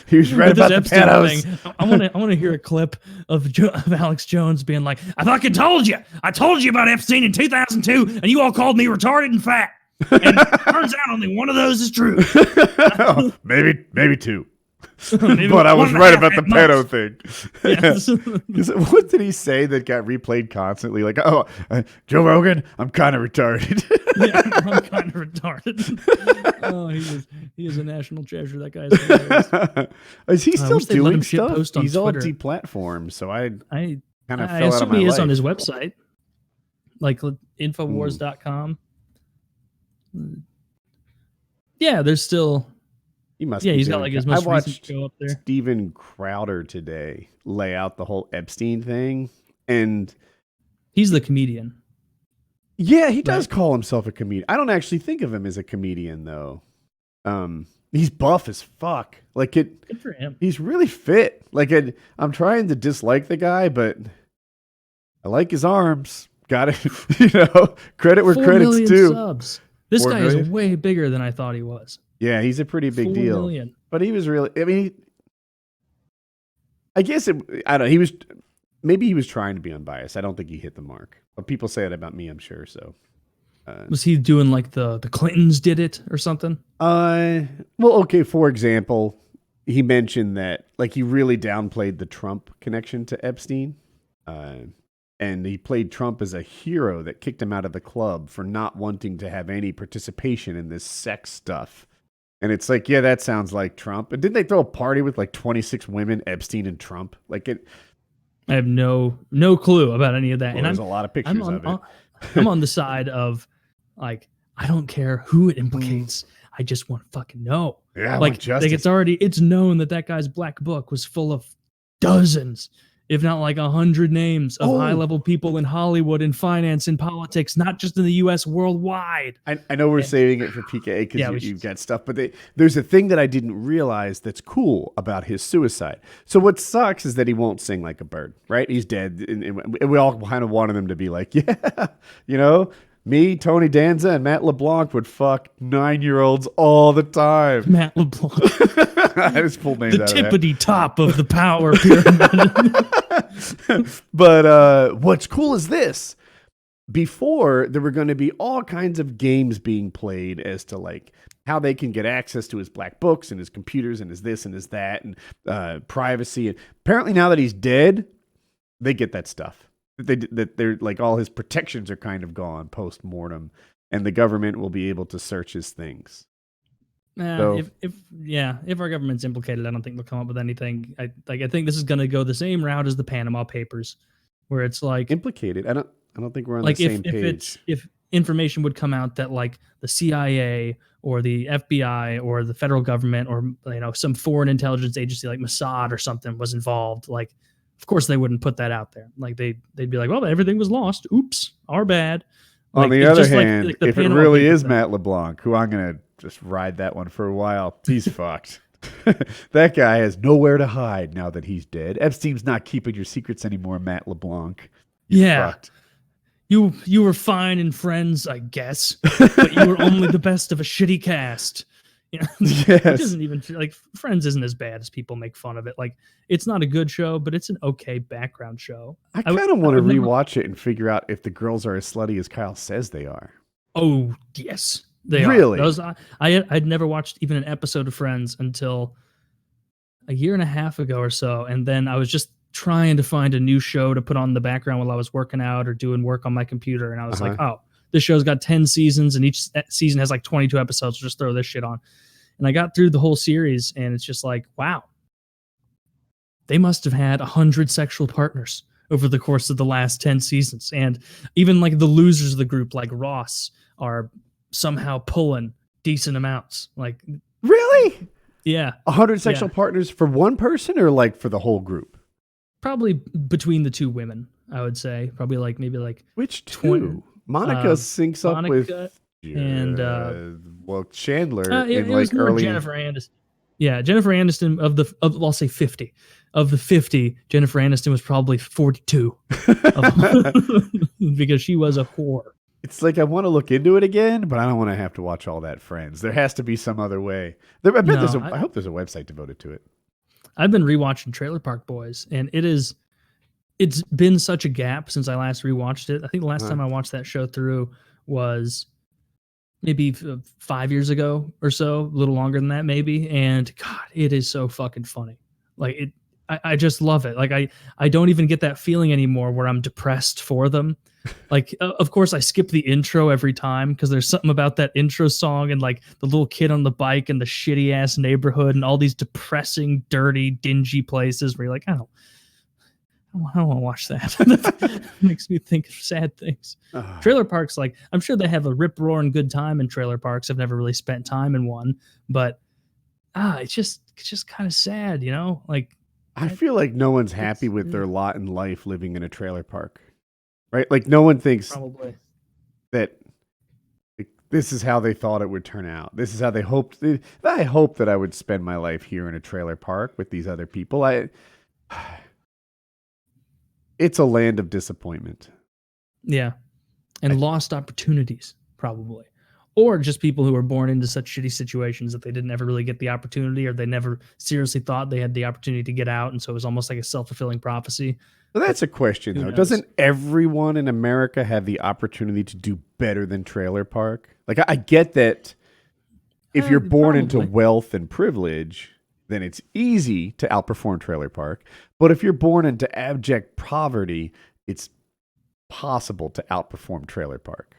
He was right about the pedos. I want to hear a clip of Alex Jones being like, "I fucking told you. I told you about Epstein in 2002, and you all called me retarded and fat. And it turns out only one of those is true." maybe 2. But I was right about the pedo thing. Yes. What did he say that got replayed constantly? Like, Joe Rogan, I'm kind of retarded. Yeah, I'm kind of retarded. Oh, he is a national treasure. That guy is hilarious. Is he still doing stuff? He's all Twitter. deplatformed, so I kind of I fell out of assume my he is life. On his website, like Infowars.com. Yeah, there's still. He must. Yeah, he's got like his most recent show up there. Steven Crowder today lay out the whole Epstein thing, and he's the comedian. Yeah, he does call himself a comedian. I don't actually think of him as a comedian, though. He's buff as fuck. Like it. Good for him. He's really fit. Like I'm trying to dislike the guy, but I like his arms. Got it. Credit where 4 credit's million due. subs. This 4 guy million? is way bigger than I thought he was. Yeah, he's a pretty big 4 deal. million. But he was really. I mean, I guess I don't know. Maybe he was trying to be unbiased. I don't think he hit the mark. But people say it about me, I'm sure. So. Was he doing like the Clintons did it or something? Well, okay. For example, he mentioned that like he really downplayed the Trump connection to Epstein, and he played Trump as a hero that kicked him out of the club for not wanting to have any participation in this sex stuff. And it's like, yeah, that sounds like Trump. And didn't they throw a party with like 26 women, Epstein and Trump? Like it. I have no clue about any of that. Well, and there's a lot of pictures of it. I'm on the side of like, I don't care who it implicates. I just want to fucking know. Yeah, like it's known that guy's black book was full of dozens, if not like 100 names of high-level people in Hollywood, in finance, in politics, not just in the U.S., worldwide. I know we're saving it for PK because you've got stuff, but there's a thing that I didn't realize that's cool about his suicide. So what sucks is that he won't sing like a bird, right? He's dead, and we all kind of wanted him to be like, yeah, me, Tony Danza, and Matt LeBlanc would fuck 9-year-olds all the time. Matt LeBlanc. I just pulled names out of that. The tippity top of the power pyramid. But what's cool is this. Before, there were going to be all kinds of games being played as to like how they can get access to his black books and his computers and his this and his that and privacy. And apparently now that he's dead, they get that stuff. That they're like all his protections are kind of gone post mortem, and the government will be able to search his things. If our government's implicated, I don't think they'll come up with anything. I think this is going to go the same route as the Panama Papers, where it's like implicated. I don't think we're on the same page. If information would come out that like the CIA or the FBI or the federal government or some foreign intelligence agency like Mossad or something was involved, like. Of course, they wouldn't put that out there. Like they'd be like, "Well, everything was lost. Oops, our bad." On the other hand, if it really is Matt LeBlanc, who I'm gonna just ride that one for a while, he's fucked. That guy has nowhere to hide now that he's dead. Epstein's not keeping your secrets anymore, Matt LeBlanc. You're fucked. You were fine in Friends, I guess, but you were only the best of a shitty cast. Yes. It doesn't even like Friends isn't as bad as people make fun of it. Like it's not a good show, but it's an okay background show. I kind of want to rewatch it and figure out if the girls are as slutty as Kyle says they are. Oh yes, they really? Are. I'd never watched even an episode of Friends until a year and a half ago or so, and then I was just trying to find a new show to put on in the background while I was working out or doing work on my computer, and I was like, oh. This show's got 10 seasons, and each season has like 22 episodes. Just throw this shit on. And I got through the whole series, and it's just like, wow. They must have had 100 sexual partners over the course of the last 10 seasons. And even like the losers of the group, like Ross, are somehow pulling decent amounts. Like, really? Yeah. 100 sexual partners for one person or like for the whole group? Probably between the two women, I would say. Probably like maybe like. Which two? Monica syncs up with and Chandler in like early Jennifer Aniston. Yeah, Jennifer Aniston I'll say 50. Of the 50, Jennifer Aniston was probably 42 because she was a whore. It's like I want to look into it again, but I don't want to have to watch all that Friends. There has to be some other way. I hope there's a website devoted to it. I've been rewatching Trailer Park Boys, and it's been such a gap since I last rewatched it. I think the last time I watched that show through was maybe 5 years ago or so, a little longer than that maybe. And God, it is so fucking funny. Like I just love it. Like I don't even get that feeling anymore where I'm depressed for them. Like, of course I skip the intro every time because there's something about that intro song and like the little kid on the bike and the shitty ass neighborhood and all these depressing, dirty, dingy places where you're like, I don't want to watch that. It makes me think of sad things. Trailer parks, like, I'm sure they have a rip-roaring good time in trailer parks. I've never really spent time in one, but it's just kind of sad, you know? Like, I feel like no one's happy with their lot in life living in a trailer park, right? Like, no one thinks probably that this is how they thought it would turn out. This is how they hoped. I hope that I would spend my life here in a trailer park with these other people. It's a land of disappointment. Yeah. And lost opportunities, probably. Or just people who were born into such shitty situations that they didn't ever really get the opportunity, or they never seriously thought they had the opportunity to get out. And so it was almost like a self-fulfilling prophecy. Well, that's a question, though. Doesn't everyone in America have the opportunity to do better than Trailer Park? Like, I get that if you're born into wealth and privilege, then it's easy to outperform Trailer Park. But if you're born into abject poverty, it's possible to outperform Trailer Park.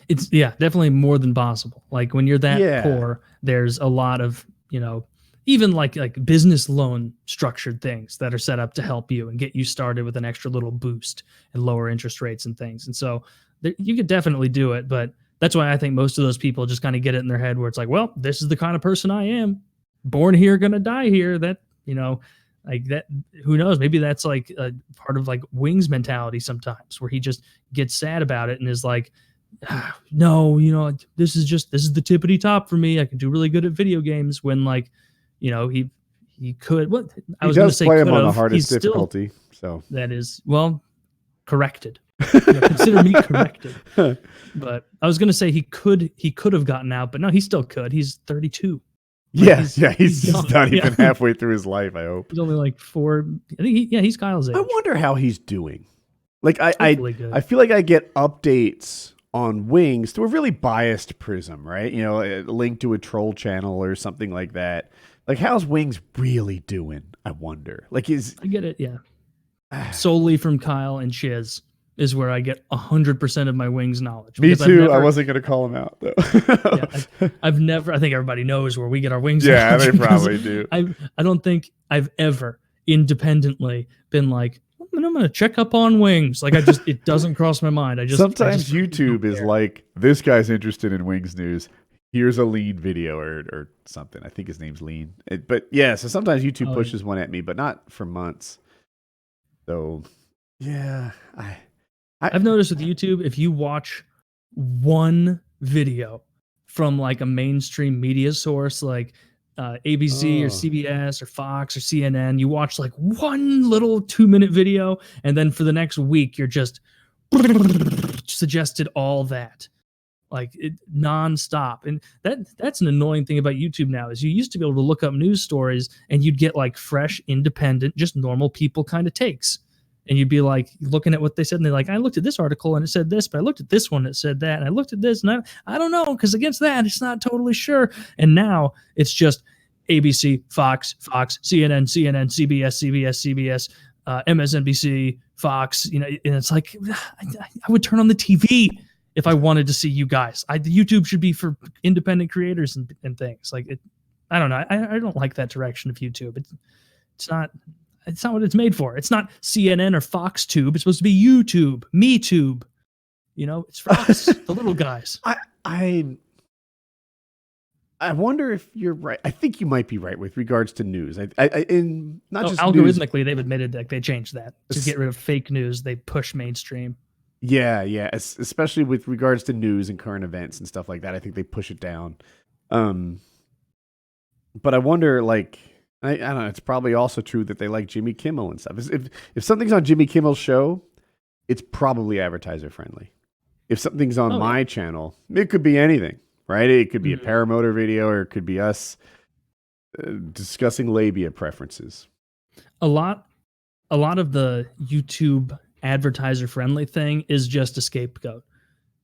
It's definitely more than possible. Like when you're that poor, there's a lot of, even like business loan structured things that are set up to help you and get you started with an extra little boost and lower interest rates and things. And so you could definitely do it. But that's why I think most of those people just kind of get it in their head where it's like, well, this is the kind of person I am. Born here, gonna die here. That, like that, who knows? Maybe that's like a part of like Wings mentality sometimes, where he just gets sad about it and is like, no, this is the tippity top for me. I can do really good at video games, when like, he could. What I was going to say, play him on the hardest difficulty. So that is corrected. Consider me corrected. But I was going to say he could have gotten out, but no, he still could. He's 32. He's just not even halfway through his life. I hope he's only like 4. I think he's Kyle's age. I wonder how he's doing. Like I feel like I get updates on Wings through a really biased prism, right? A link to a troll channel or something like that. Like, how's Wings really doing? I wonder. Like, I get it, yeah. Solely from Kyle and Shiz is where I get 100% of my Wings knowledge. Me too. I wasn't going to call him out, though. I've never. I think everybody knows where we get our Wings. Yeah, they probably do. I don't think I've ever independently been like, I'm going to check up on Wings. Like, it doesn't cross my mind. Sometimes YouTube is like, this guy's interested in Wings news. Here's a Lean video or something. I think his name's Lean. But yeah, so sometimes YouTube pushes one at me, but not for months. So yeah, I've noticed with YouTube, if you watch one video from like a mainstream media source like ABC or CBS or Fox or CNN, you watch like one little 2-minute video, and then for the next week, you're just suggested all that. Like nonstop. And that's an annoying thing about YouTube now, is you used to be able to look up news stories and you'd get like fresh, independent, just normal people kind of takes. And you'd be like looking at what they said, and they're like, I looked at this article and it said this, but I looked at this one that said that, and I looked at this and I don't know, because against that, it's not totally sure. And now it's just ABC, Fox, CNN, CBS, MSNBC, Fox, and it's like, I would turn on the TV if I wanted to see you guys. The YouTube should be for independent creators and things like it. I don't know. I don't like that direction of YouTube. It's not what it's made for. It's not CNN or Fox Tube. It's supposed to be YouTube, Me Tube. It's for us, the little guys. I wonder if you're right. I think you might be right with regards to news. Just algorithmically, news. They've admitted that they changed that to get rid of fake news. They push mainstream. Yeah, especially with regards to news and current events and stuff like that. I think they push it down. But I wonder, like, I don't know. It's probably also true that they like Jimmy Kimmel and stuff. If something's on Jimmy Kimmel's show, it's probably advertiser friendly. If something's on my channel, it could be anything, right? It could be a paramotor video, or it could be us discussing labia preferences. A lot of the YouTube advertiser friendly thing is just a scapegoat.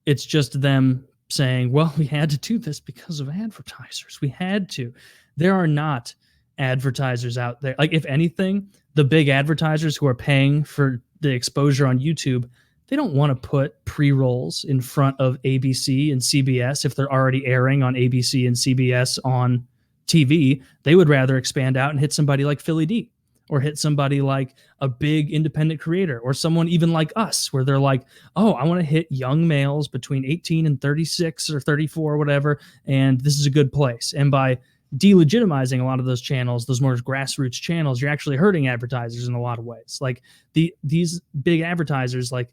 It's just them saying, well, we had to do this because of advertisers. We had to. There are not advertisers out there. Like, if anything, the big advertisers who are paying for the exposure on YouTube, they don't want to put pre-rolls in front of ABC and CBS if they're already airing on ABC and CBS on TV. They would rather expand out and hit somebody like Philly D, or hit somebody like a big independent creator, or someone even like us, where they're like, oh, I want to hit young males between 18 and 36 or 34 or whatever, and this is a good place. And by delegitimizing a lot of those channels, those more grassroots channels, you're actually hurting advertisers in a lot of ways. Like these big advertisers, like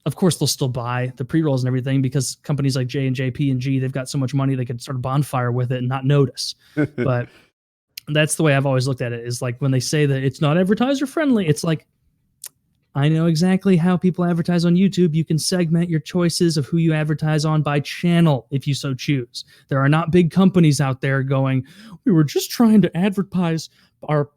of course they'll still buy the pre-rolls and everything because companies like J&J, P&G, they've got so much money they could start a bonfire with it and not notice. But that's the way I've always looked at it, is like when they say that it's not advertiser friendly, it's like, I know exactly how people advertise on YouTube. You can segment your choices of who you advertise on by channel if you so choose. There are not big companies out there going, we were just trying to advertise our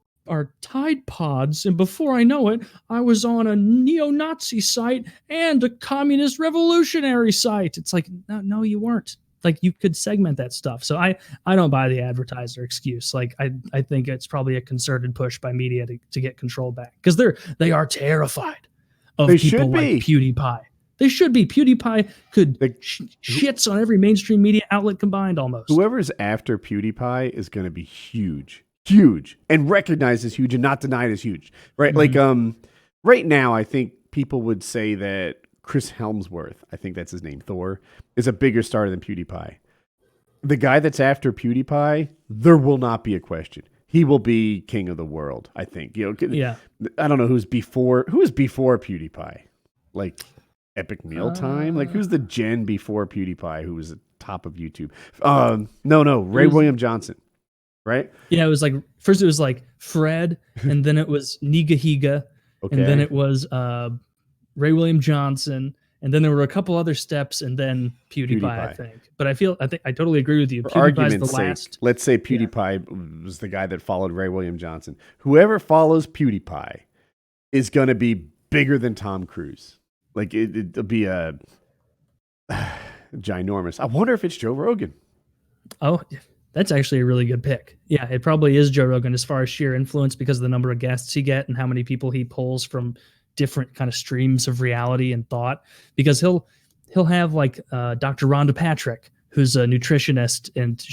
Tide Pods, and before I know it, I was on a neo-Nazi site and a communist revolutionary site. It's like, no, you weren't. Like, you could segment that stuff. So I don't buy the advertiser excuse. Like, I think it's probably a concerted push by media to get control back, because they are terrified of people like PewDiePie. They should be. PewDiePie could shits on every mainstream media outlet combined almost. Whoever's after PewDiePie is going to be huge, and recognized as huge and not denied as huge, right? Mm-hmm. Like, right now, I think people would say that Chris Hemsworth, I think that's his name, Thor, is a bigger star than PewDiePie. The guy that's after PewDiePie, there will not be a question. He will be king of the world, I think. Yeah. I don't know who is before PewDiePie. Like Epic Mealtime? Like, who's the gen before PewDiePie who was at top of YouTube? No, Ray William Johnson. Right? Yeah, it was like, first it was like Fred, and then it was Nigahiga, and then it was Ray William Johnson, and then there were a couple other steps, and then PewDiePie. I think. But I think I totally agree with you. For argument's sake, let's say PewDiePie was the guy that followed Ray William Johnson. Whoever follows PewDiePie is going to be bigger than Tom Cruise. Like, it'll be a ginormous. I wonder if it's Joe Rogan. Oh, that's actually a really good pick. Yeah, it probably is Joe Rogan as far as sheer influence, because of the number of guests he get and how many people he pulls from different kind of streams of reality and thought. Because he'll have like Dr. Rhonda Patrick, who's a nutritionist, and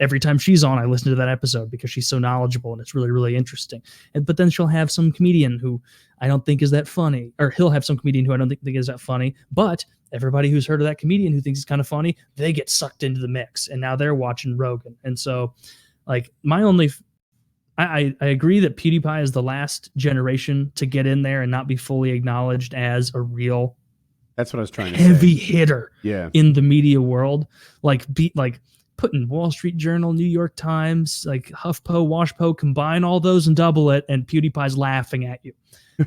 every time she's on, I listen to that episode because she's so knowledgeable and it's really, really interesting. But then she'll have some comedian who I don't think is that funny, or he'll have some comedian who I don't think is that funny, but everybody who's heard of that comedian who thinks he's kind of funny, they get sucked into the mix, and now they're watching Rogan. And so, like, I agree that PewDiePie is the last generation to get in there and not be fully acknowledged as a real, that's what I was trying to heavy say, hitter in the media world. Like putting Wall Street Journal, New York Times, like HuffPo, WashPo, combine all those and double it, and PewDiePie's laughing at you.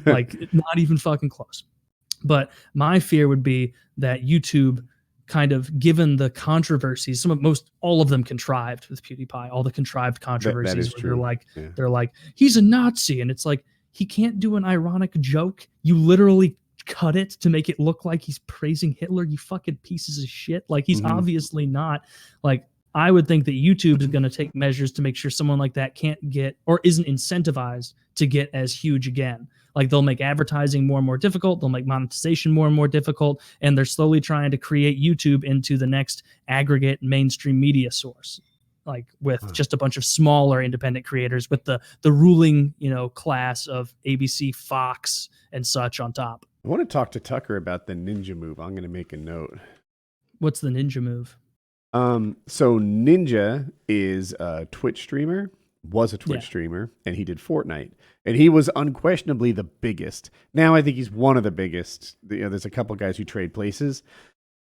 Like, not even fucking close. But my fear would be that YouTube, kind of, given the controversies, all of them contrived with PewDiePie, all the contrived controversies where they're like, he's a Nazi, and it's like, he can't do an ironic joke. You literally cut it to make it look like he's praising Hitler, you fucking pieces of shit. Like, he's obviously not. Like, I would think that YouTube is going to take measures to make sure someone like that can't get, or isn't incentivized to get as huge again. Like, they'll make advertising more and more difficult. They'll make monetization more and more difficult. And they're slowly trying to create YouTube into the next aggregate mainstream media source, like with just a bunch of smaller independent creators with the ruling, class of ABC, Fox, and such on top. I want to talk to Tucker about the ninja move. I'm going to make a note. What's the ninja move? So Ninja is a Twitch streamer. Was a Twitch streamer, and he did Fortnite, and he was unquestionably the biggest. Now I think he's one of the biggest. There's a couple guys who trade places,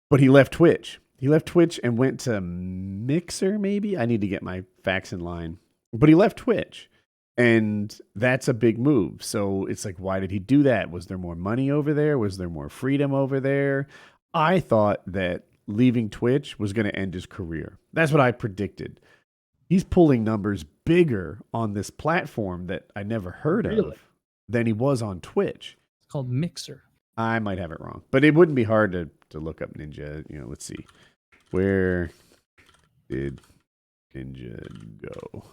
but he left Twitch. He left Twitch and went to Mixer, maybe? I need to get my facts in line. But he left Twitch, and that's a big move. So it's like, why did he do that? Was there more money over there? Was there more freedom over there? I thought that leaving Twitch was going to end his career. That's what I predicted. He's pulling numbers bigger on this platform that I never heard of than he was on Twitch. It's called Mixer. I might have it wrong, but it wouldn't be hard to look up Ninja. Let's see. Where did Ninja go?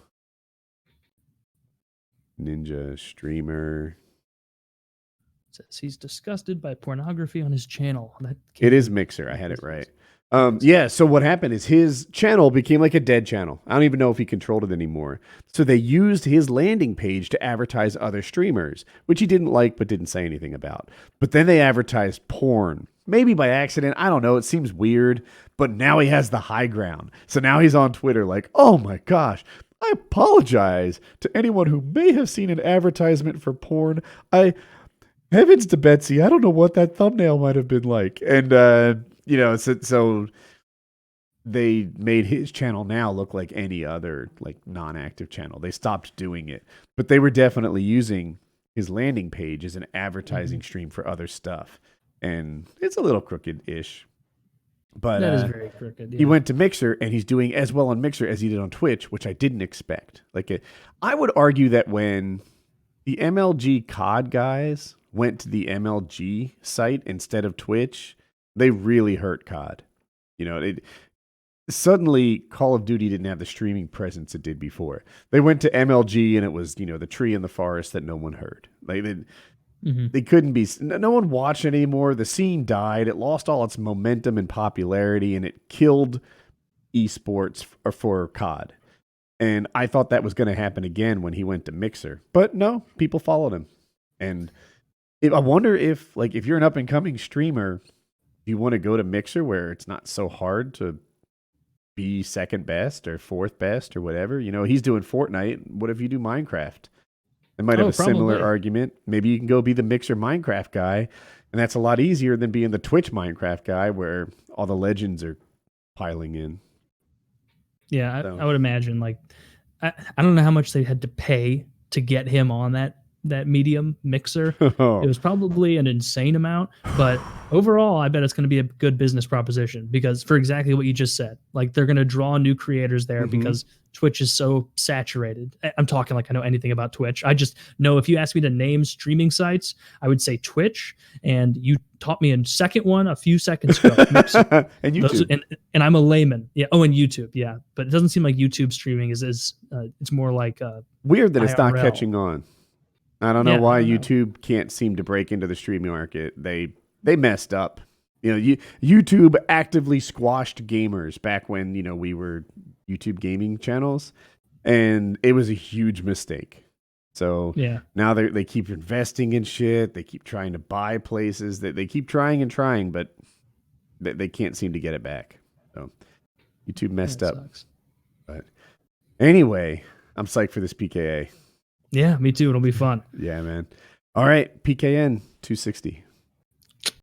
Ninja streamer. It says he's disgusted by pornography on his channel. It is Mixer. I had it right. So what happened is his channel became like a dead channel. I don't even know if he controlled it anymore. So they used his landing page to advertise other streamers, which he didn't like but didn't say anything about. But then they advertised porn, maybe by accident. I don't know. It seems weird, but now he has the high ground. So now he's on Twitter like, oh my gosh, I apologize to anyone who may have seen an advertisement for porn. Heavens to Betsy, I don't know what that thumbnail might have been like. And, so they made his channel now look like any other like non-active channel. They stopped doing it, but they were definitely using his landing page as an advertising stream for other stuff. And it's a little crooked-ish. But That is very crooked. he went to Mixer, and he's doing as well on Mixer as he did on Twitch, which I didn't expect. I would argue that when the MLG COD guys went to the MLG site instead of Twitch, they really hurt COD. Suddenly Call of Duty didn't have the streaming presence it did before. They went to MLG, and it was, the tree in the forest that no one heard. They couldn't be, no one watched it anymore. The scene died. It lost all its momentum and popularity, and it killed esports for COD. And I thought that was going to happen again when he went to Mixer. But no, people followed him. And I wonder if you're an up-and-coming streamer, you want to go to Mixer where it's not so hard to be second best or fourth best or whatever. He's doing Fortnite. What if you do Minecraft? They might have a similar argument. Maybe you can go be the Mixer Minecraft guy, and that's a lot easier than being the Twitch Minecraft guy where all the legends are piling in. Yeah, I would imagine. I don't know how much they had to pay to get him on that medium Mixer. It was probably an insane amount, but overall, I bet it's going to be a good business proposition because for exactly what you just said, they're going to draw new creators there because Twitch is so saturated. I'm talking like I know anything about Twitch. I just know if you ask me to name streaming sites, I would say Twitch, and you taught me a second one a few seconds ago. And YouTube. And I'm a layman. Yeah. Oh, and YouTube. Yeah. But it doesn't seem like YouTube streaming is it's more like weird that it's not IRL. catching on. I don't know why YouTube can't seem to break into the streaming market. They messed up. YouTube actively squashed gamers back when, we were YouTube gaming channels, and it was a huge mistake. So now they keep investing in shit. They keep trying to buy places. They keep trying and trying, but they can't seem to get it back. So YouTube messed up. Sucks. But anyway, I'm psyched for this PKA. Yeah, me too. It'll be fun. Yeah, man. All right, PKN 260.